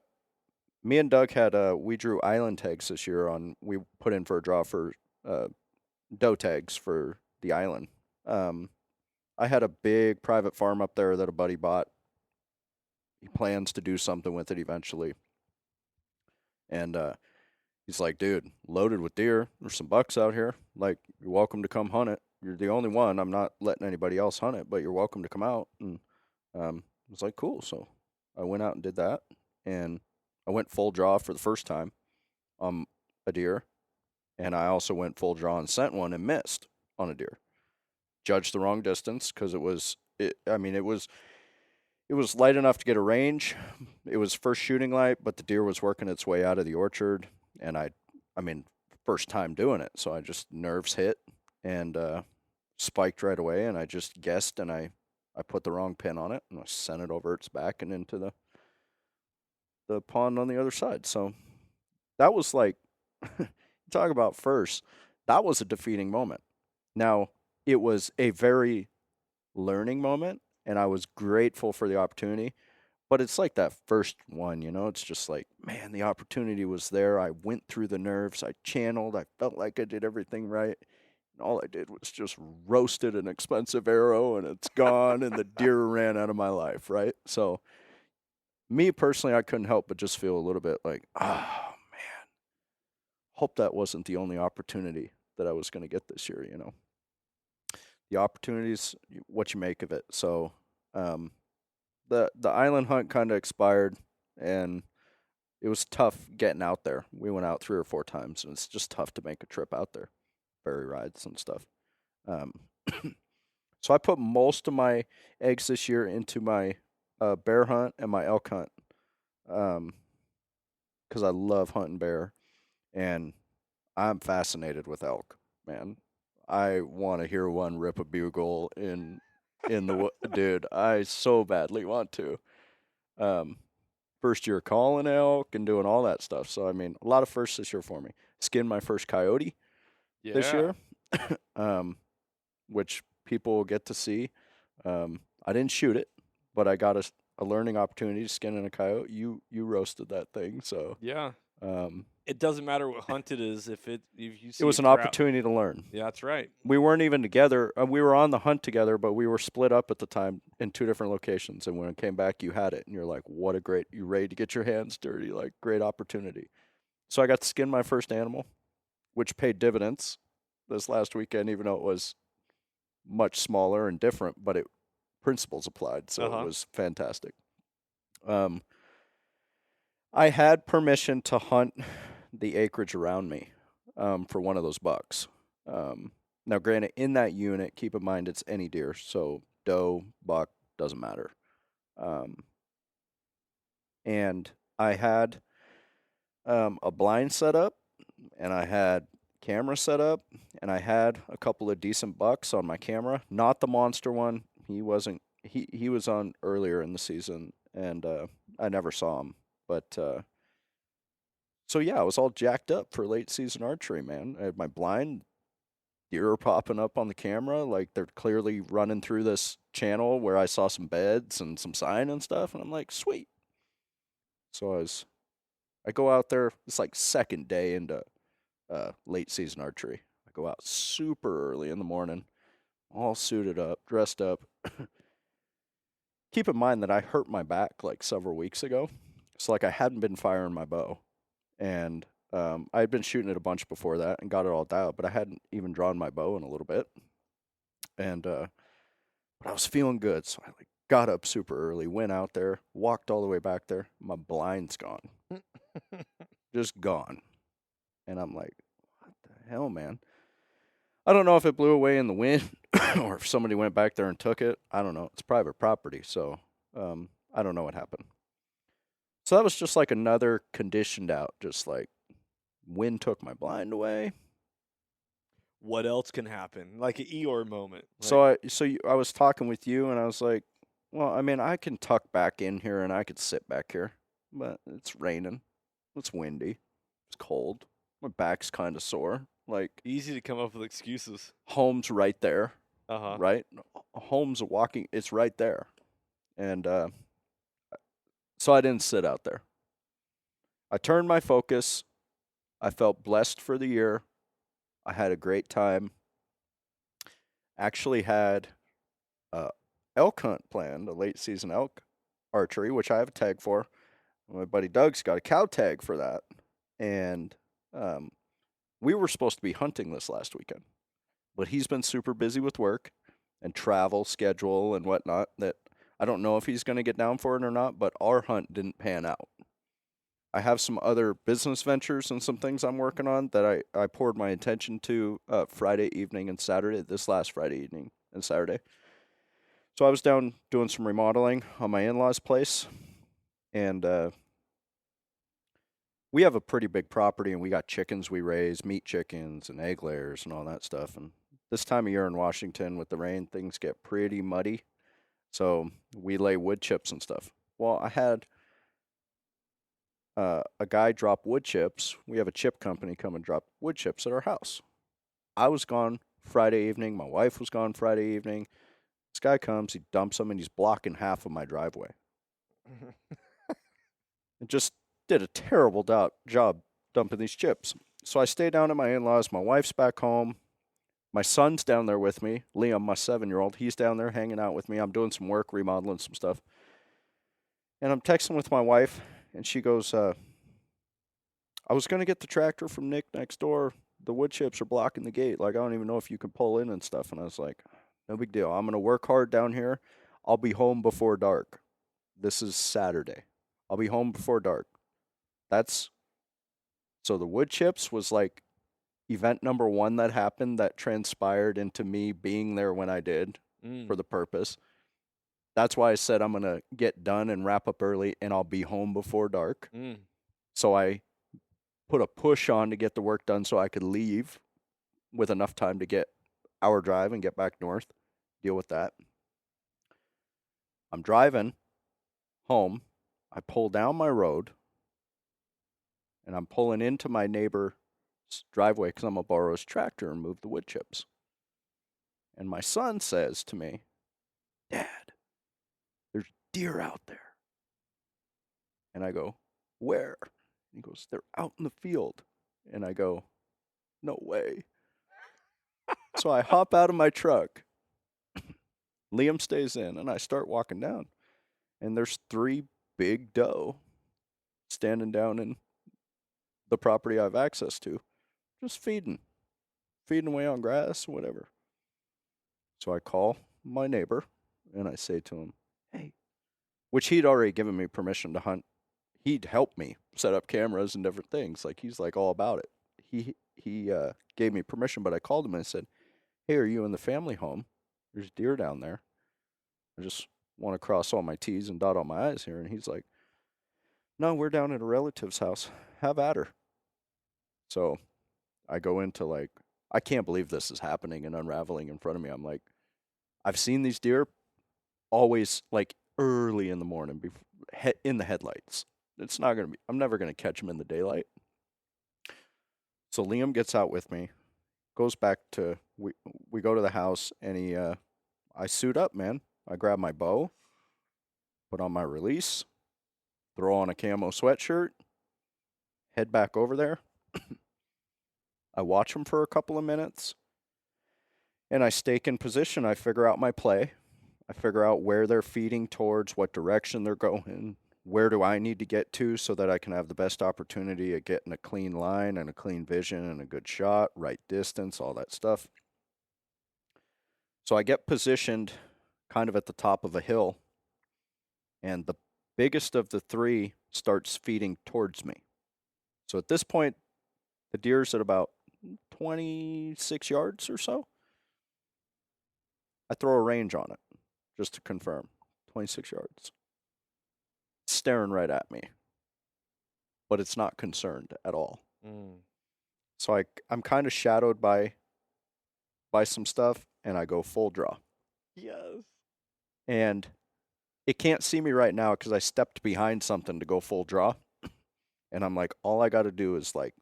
B: me and Doug we drew island tags this year we put in for a draw for doe tags for the island. I had a big private farm up there that a buddy bought. He plans to do something with it eventually. And he's like, dude, loaded with deer. There's some bucks out here. Like, you're welcome to come hunt it. You're the only one. I'm not letting anybody else hunt it, but you're welcome to come out. And I was like, cool. So I went out and did that. And I went full draw for the first time on a deer. And I also went full draw and sent one and missed on a deer. Judged the wrong distance because it was light enough to get a range. It was first shooting light, but the deer was working its way out of the orchard. And first time doing it. So I just nerves hit and spiked right away. And I just guessed and I put the wrong pin on it and I sent it over its back and into the pond on the other side. So that was like, talk about first, that was a defeating moment. Now, it was a very learning moment, and I was grateful for the opportunity. But it's like that first one, it's just like, man, the opportunity was there. I went through the nerves. I channeled. I felt like I did everything right. And all I did was just roasted an expensive arrow, and it's gone, and the deer ran out of my life, right? So me personally, I couldn't help but just feel a little bit like, oh, man, hope that wasn't the only opportunity that I was going to get this year, The opportunities, what you make of it. So the island hunt kind of expired, and it was tough getting out there. We went out 3 or 4 times, and it's just tough to make a trip out there, ferry rides and stuff. So I put most of my eggs this year into my bear hunt and my elk hunt, because I love hunting bear, and I'm fascinated with elk, man. I want to hear one rip a bugle in the dude. I so badly want to. First year calling elk and doing all that stuff. So a lot of firsts this year for me. Skinned my first coyote this year, which people will get to see. I didn't shoot it, but I got a learning opportunity skinning a coyote. You roasted that thing, so
A: yeah. It doesn't matter what hunt it is if you see
B: it was an opportunity to learn.
A: Yeah, that's right.
B: We weren't even together. We were on the hunt together, but we were split up at the time in 2 different locations. And when it came back, you had it, and you're like, "What a great! You ready to get your hands dirty? Like, great opportunity." So I got to skin my first animal, which paid dividends this last weekend, even though it was much smaller and different, but principles applied, so it was fantastic. I had permission to hunt the acreage around me for one of those bucks. Now, granted, in that unit, keep in mind it's any deer, so doe, buck, doesn't matter. And I had a blind set up, and I had camera set up, and I had a couple of decent bucks on my camera. Not the monster one. He wasn't. He was on earlier in the season, and I never saw him. But So yeah, I was all jacked up for late season archery, man. I had my blind, deer are popping up on the camera, like they're clearly running through this channel where I saw some beds and some sign and stuff, and I'm like, sweet. So I go out there. It's like second day into late season archery. I go out super early in the morning, all suited up, dressed up. Keep in mind that I hurt my back like several weeks ago, so like I hadn't been firing my bow, and I had been shooting it a bunch before that and got it all dialed, but I hadn't even drawn my bow in a little bit, and but I was feeling good, so I like got up super early, went out there, walked all the way back there. My blind's gone, just gone, and I'm like, what the hell, man? I don't know if it blew away in the wind or if somebody went back there and took it. I don't know. It's private property, so I don't know what happened. So that was just like another conditioned out, just like wind took my blind away.
A: What else can happen? Like an Eeyore moment.
B: I was talking with you, and I was like, well, I mean, I can tuck back in here and I could sit back here, but it's raining, it's windy, it's cold, my back's kind of sore. Like,
A: easy to come up with excuses.
B: home's right there,
A: Uh-huh.
B: right? Home's walking, it's right there, and so I didn't sit out there. I turned my focus. I felt blessed for the year. I had a great time. Actually had a elk hunt planned, a late season elk archery, which I have a tag for. My buddy Doug's got a cow tag for that. And we were supposed to be hunting this last weekend, but he's been super busy with work and travel schedule and whatnot that I don't know if he's going to get down for it or not, but our hunt didn't pan out. I have some other business ventures and some things I'm working on that I poured my attention to Friday evening and Saturday, this last Friday evening and Saturday. So I was down doing some remodeling on my in-laws' place, and we have a pretty big property, and we got chickens we raise, meat chickens and egg layers and all that stuff. And this time of year in Washington with the rain, things get pretty muddy, so we lay wood chips and stuff. Well, I had a guy drop wood chips. We have a chip company come and drop wood chips at our house. I was gone Friday evening. My wife was gone Friday evening. This guy comes, he dumps them, and he's blocking half of my driveway. And just did a terrible job dumping these chips. So I stay down at my in-laws. My wife's back home. My son's down there with me. Liam, my 7-year-old, he's down there hanging out with me. I'm doing some work, remodeling some stuff. And I'm texting with my wife, and she goes, I was going to get the tractor from Nick next door. The wood chips are blocking the gate. Like, I don't even know if you can pull in and stuff. And I was like, no big deal. I'm going to work hard down here. I'll be home before dark. This is Saturday. I'll be home before dark. So the wood chips was like event number 1 that happened that transpired into me being there when I did for the purpose. That's why I said I'm going to get done and wrap up early, and I'll be home before dark. So I put a push on to get the work done so I could leave with enough time to get our drive and get back north, deal with that. I'm driving home. I pull down my road, and I'm pulling into my neighbor's driveway because I'm going to borrow his tractor and move the wood chips. And my son says to me, Dad, there's deer out there. And I go, where? He goes, they're out in the field. And I go, no way. So I hop out of my truck. Liam stays in, and I start walking down. And there's 3 big doe standing down in the property I have access to, just feeding away on grass, whatever. So I call my neighbor, and I say to him, hey, which he'd already given me permission to hunt. He'd help me set up cameras and different things. Like, he's like all about it. He gave me permission, but I called him and I said, hey, are you in the family home? There's deer down there. I just want to cross all my T's and dot all my I's here. And he's like, no, we're down at a relative's house. Have at her. So I go into like, I can't believe this is happening and unraveling in front of me. I'm like, I've seen these deer always like early in the morning in the headlights. It's not going to be, I'm never going to catch them in the daylight. So Liam gets out with me, goes back to we go to the house, and I suit up, man. I grab my bow, put on my release, throw on a camo sweatshirt, head back over there. I watch them for a couple of minutes, and I stake in position. I figure out my play. I figure out where they're feeding towards, what direction they're going, where do I need to get to so that I can have the best opportunity at getting a clean line and a clean vision and a good shot, right distance, all that stuff. So I get positioned kind of at the top of a hill, and the biggest of the three starts feeding towards me. So at this point, the deer's at about 26 yards or so. I throw a range on it just to confirm. 26 yards. It's staring right at me, but it's not concerned at all. So I'm kind of shadowed by some stuff, and I go full draw.
A: Yes.
B: And it can't see me right now because I stepped behind something to go full draw. And I'm like, all I got to do is like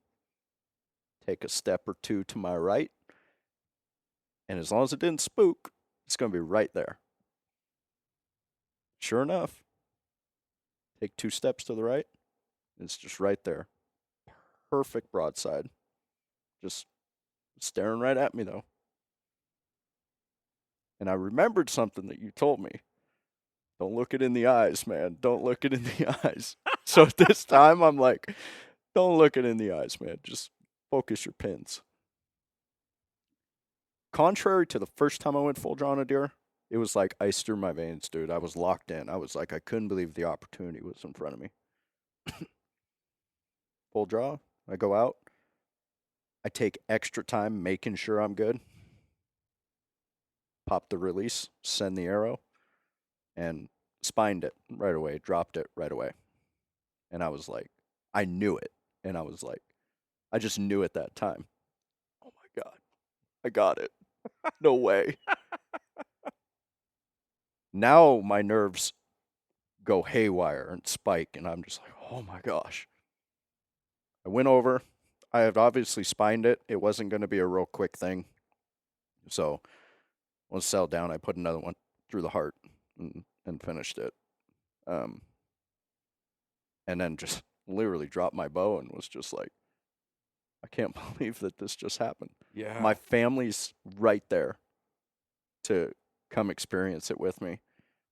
B: take a step or two to my right. And as long as it didn't spook, it's going to be right there. Sure enough, take 2 steps to the right. It's just right there. Perfect broadside. Just staring right at me, though. And I remembered something that you told me. Don't look it in the eyes, man. Don't look it in the eyes. So at this time, I'm like, don't look it in the eyes, man. Just focus your pins. Contrary to the first time I went full draw on a deer, it was like ice through my veins, dude. I was locked in. I was like, I couldn't believe the opportunity was in front of me. Full draw. I go out. I take extra time making sure I'm good. Pop the release, send the arrow, and spined it right away, dropped it right away. And I was like, I knew it. And I was like, I just knew at that time. Oh my God, I got it. No way. Now my nerves go haywire and spike, and I'm just like, oh my gosh. I went over. I had obviously spined it. It wasn't going to be a real quick thing. So once it settled down, I put another one through the heart and finished it. And then just literally dropped my bow and was just like, I can't believe that this just happened.
A: Yeah.
B: My family's right there to come experience it with me.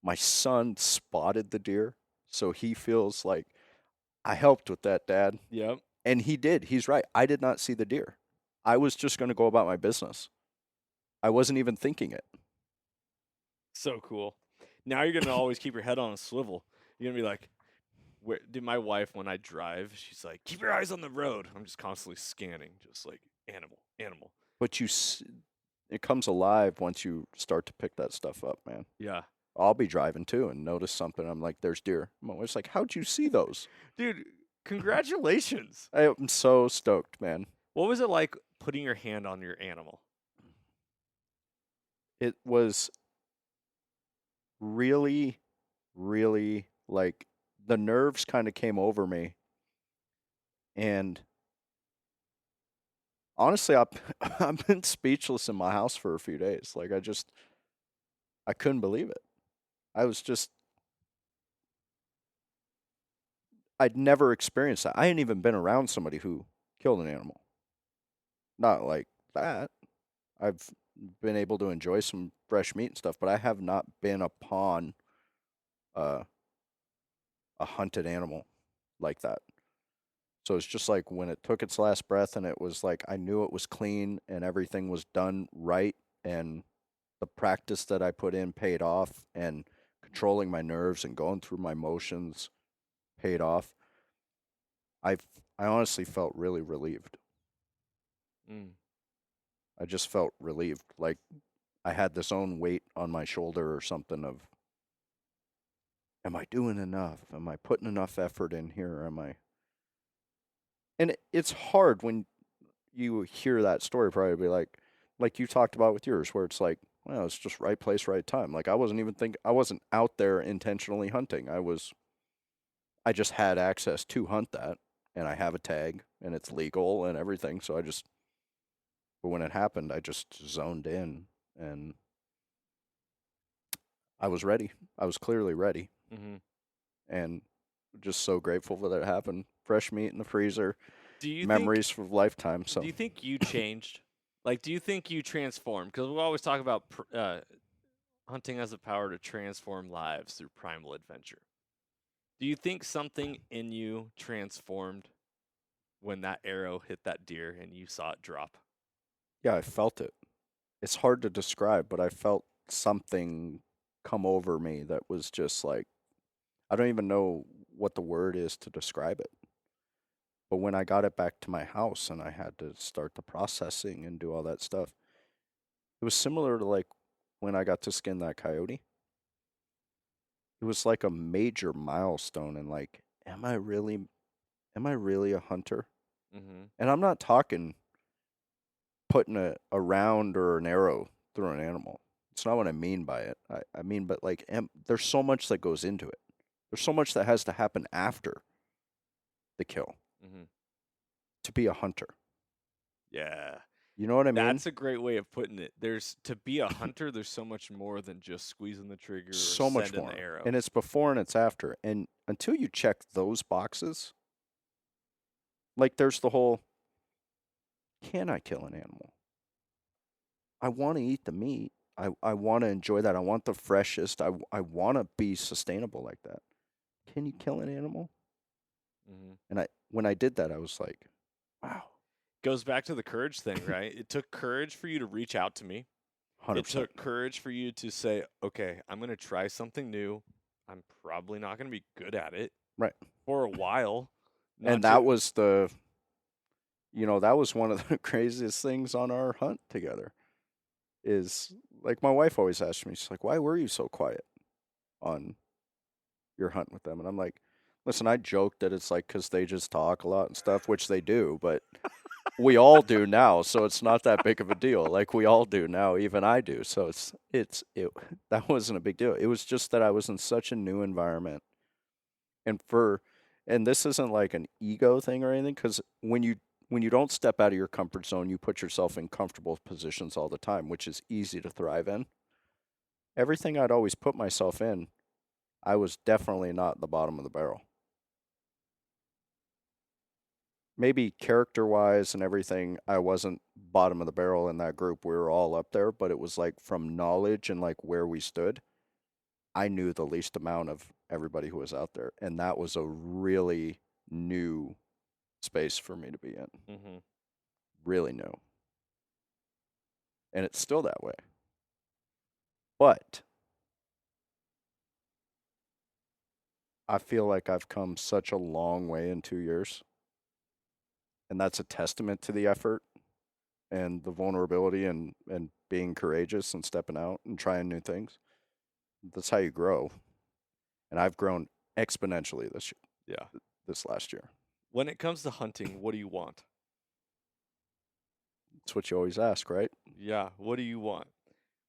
B: My son spotted the deer, so he feels like I helped with that, Dad.
A: Yep.
B: And he did. He's right. I did not see the deer. I was just going to go about my business. I wasn't even thinking it.
A: So cool. Now you're gonna always keep your head on a swivel. You're gonna be like, where? Dude, my wife, when I drive, she's like, keep your eyes on the road. I'm just constantly scanning, just like animal.
B: But it comes alive once you start to pick that stuff up, man.
A: Yeah.
B: I'll be driving too and notice something. I'm like, there's deer. My wife's like, how'd you see those?
A: Dude, congratulations.
B: I'm so stoked, man.
A: What was it like putting your hand on your animal?
B: It was really, really like the nerves kind of came over me. And honestly, I've been speechless in my house for a few days. Like I couldn't believe it. I'd never experienced that. I hadn't even been around somebody who killed an animal. Not like that. I've been able to enjoy some fresh meat and stuff, but I have not been upon a hunted animal like that. So it's just like when it took its last breath and it was like I knew it was clean and everything was done right, and the practice that I put in paid off, and controlling my nerves and going through my motions paid off. I honestly felt really relieved. I just felt relieved, like I had this own weight on my shoulder or something of, am I doing enough? Am I putting enough effort in here? Am I? And it's hard when you hear that story, probably like you talked about with yours, where it's like, well, it's just right place, right time. Like I wasn't out there intentionally hunting. I just had access to hunt that, and I have a tag and it's legal and everything. So but when it happened, I just zoned in and I was ready. I was clearly ready
A: Mm-hmm.
B: and just so grateful that it happened. Fresh meat in the freezer,
A: Do you think?
B: memories for a lifetime.
A: Do
B: So
A: you think you changed? Like, do you think you transformed? Because we always talk about hunting has the power to transform lives through primal adventure. Do you think something in you transformed when that arrow hit that deer and you saw it drop?
B: yeah, I felt it. It's hard to describe, but I felt something come over me that was just like, I don't even know what the word is to describe it. But when I got it back to my house and I had to start the processing and do all that stuff, it was similar to like when I got to skin that coyote. It was like a major milestone and like, am I really a hunter?
A: Mm-hmm.
B: And I'm not talking putting a round or an arrow through an animal. It's not what I mean by it. I mean, but like, there's so much that goes into it. There's so much that has to happen after the kill
A: Mm-hmm.
B: to be a hunter.
A: Yeah.
B: You know what I mean?
A: That's a great way of putting it. There's to be a hunter, there's so much more than just squeezing the trigger or
B: So much
A: sending
B: more.
A: the arrow.
B: And it's before and it's after. And until you check those boxes, like there's the whole, can I kill an animal? I want to eat the meat. I want to enjoy that. I want the freshest. I want to be sustainable like that. Can you kill an animal?
A: Mm-hmm.
B: And when I did that, I was like, wow,
A: Goes back to the courage thing, right? It took courage for you to reach out to me.
B: 100%.
A: It took courage for you to say, okay, I'm going to try something new. I'm probably not going to be good at it
B: Right.
A: for a while.
B: And that was that was one of the craziest things on our hunt together is like my wife always asks me, she's like, why were you so quiet on your hunt with them? And I'm like, listen, I joke that it's like because they just talk a lot and stuff, which they do, but we all do now, so it's not that big of a deal. Like we all do now, even I do. So that wasn't a big deal. It was just that I was in such a new environment, and this isn't like an ego thing or anything, because when you don't step out of your comfort zone, you put yourself in comfortable positions all the time, which is easy to thrive in. Everything I'd always put myself in, I was definitely not the bottom of the barrel. Maybe character wise and everything, I wasn't bottom of the barrel in that group. We were all up there, but it was like from knowledge and like where we stood, I knew the least amount of everybody who was out there. And that was a really new space for me to be in.
A: Mm-hmm.
B: Really new. And it's still that way. But I feel like I've come such a long way in 2 years. And that's a testament to the effort and the vulnerability and being courageous and stepping out and trying new things. That's how you grow. And I've grown exponentially this last year.
A: When it comes to hunting, what do you want?
B: It's what you always ask, right?
A: Yeah, what do you want?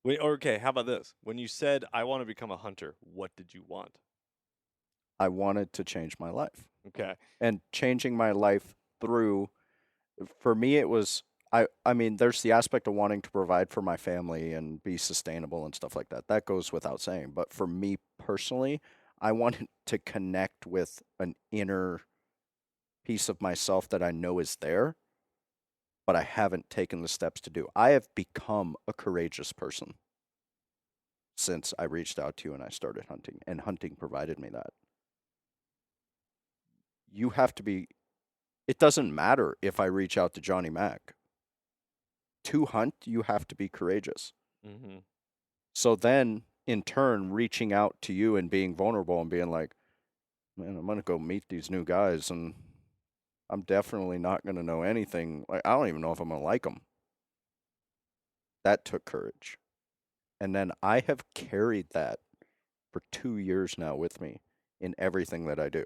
A: Wait, okay, how about this? When you said, I want to become a hunter, what did you want?
B: I wanted to change my life.
A: Okay.
B: And changing my life for me, it was, I mean, there's the aspect of wanting to provide for my family and be sustainable and stuff like that. That goes without saying. But for me personally, I wanted to connect with an inner piece of myself that I know is there, but I haven't taken the steps to do. I have become a courageous person since I reached out to you and I started hunting, and hunting provided me that. You have to be, it doesn't matter if I reach out to Johnny Mac. To hunt, you have to be courageous.
A: Mm-hmm.
B: So then, in turn, reaching out to you and being vulnerable and being like, man, I'm going to go meet these new guys and I'm definitely not going to know anything. Like, I don't even know if I'm going to like them. That took courage. And then I have carried that for 2 years now with me in everything that I do.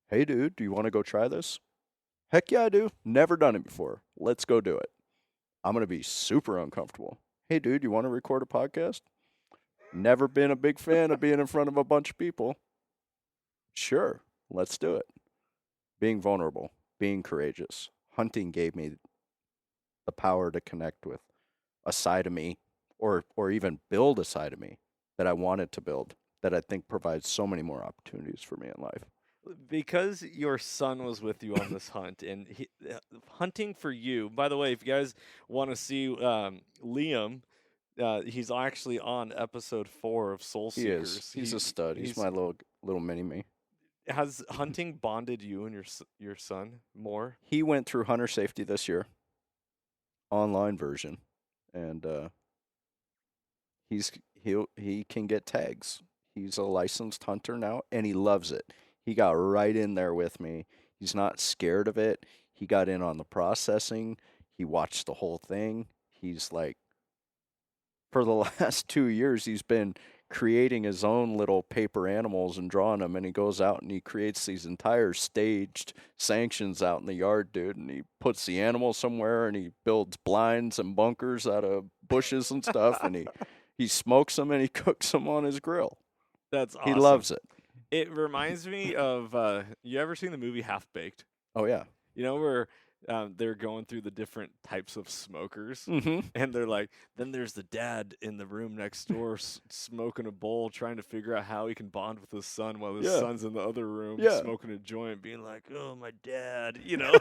B: Hey, dude, do you want to go try this? Heck yeah, I do. Never done it before. Let's go do it. I'm going to be super uncomfortable. Hey, dude, you want to record a podcast? Never been a big fan of being in front of a bunch of people. Sure, let's do it. being vulnerable, being courageous. Hunting gave me the power to connect with a side of me or even build a side of me that I wanted to build that I think provides so many more opportunities for me in life.
A: Because your son was with you on this hunt, and hunting for you. By the way, if you guys want to see Liam, he's actually on episode 4 of Soul
B: He
A: Seekers.
B: is. He's a stud. He's my little mini me.
A: Has hunting bonded you and your son more?
B: He went through hunter safety this year, online version, and he can get tags. He's a licensed hunter now, and he loves it. He got right in there with me. He's not scared of it. He got in on the processing. He watched the whole thing. He's like, for the last 2 years, he's been creating his own little paper animals and drawing them, and he goes out and he creates these entire staged sanctions out in the yard, dude, and he puts the animal somewhere, and he builds blinds and bunkers out of bushes and stuff, and he smokes them and he cooks them on his grill.
A: That's awesome.
B: He loves it.
A: It reminds me of, you ever seen the movie Half-Baked?
B: Oh, yeah.
A: You know, where they're going through the different types of smokers,
B: Mm-hmm.
A: and they're like, then there's the dad in the room next door smoking a bowl, trying to figure out how he can bond with his son while his son's in the other room smoking a joint, being like, oh, my dad, you know.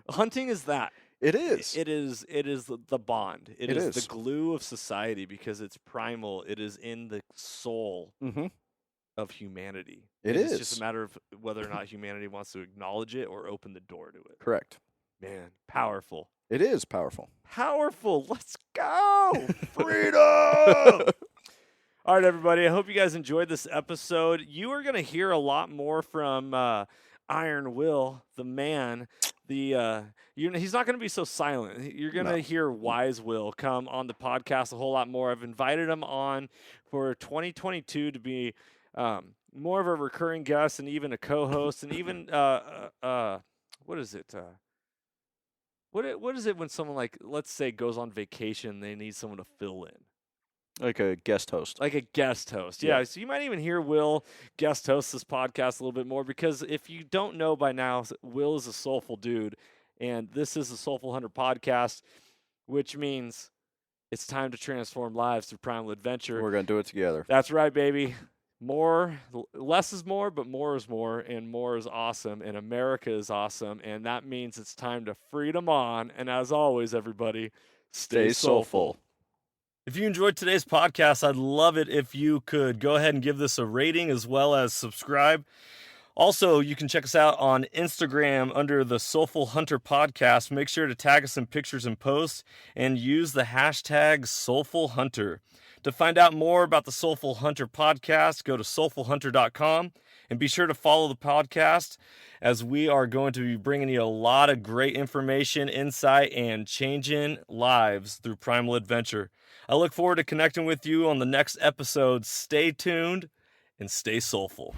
A: Hunting is that.
B: It is.
A: It is the bond. It is the
B: is.
A: glue of society because it's primal. It is in the soul
B: Mm-hmm.
A: of humanity.
B: It's
A: just a matter of whether or not humanity wants to acknowledge it or open the door to it.
B: Correct.
A: Man, powerful.
B: It is powerful.
A: Powerful. Let's go. Freedom. All right, everybody. I hope you guys enjoyed this episode. You are going to hear a lot more from Iron Will, the man. He's not going to be so silent. You're going to hear Wise Will come on the podcast a whole lot more. I've invited him on for 2022 to be more of a recurring guest and even a co-host and even what is it? What is it when someone, like, let's say, goes on vacation, they need someone to fill in?
B: Like a guest host.
A: Like a guest host. Yeah. So you might even hear Will guest host this podcast a little bit more, because if you don't know by now, Will is a soulful dude, and this is a Soulful Hunter podcast, which means it's time to transform lives through primal adventure.
B: We're going to do it together.
A: That's right, baby. Less is more, but more is more, and more is awesome, and America is awesome, and that means it's time to freedom on. And as always, everybody, stay soulful. If you enjoyed today's podcast, I'd love it if you could go ahead and give this a rating as well as subscribe. Also, you can check us out on Instagram under the Soulful Hunter Podcast. Make sure to tag us in pictures and posts and use the hashtag Soulful Hunter. To find out more about the Soulful Hunter Podcast, go to soulfulhunter.com and be sure to follow the podcast, as we are going to be bringing you a lot of great information, insight, and changing lives through primal adventure. I look forward to connecting with you on the next episode. Stay tuned and stay soulful.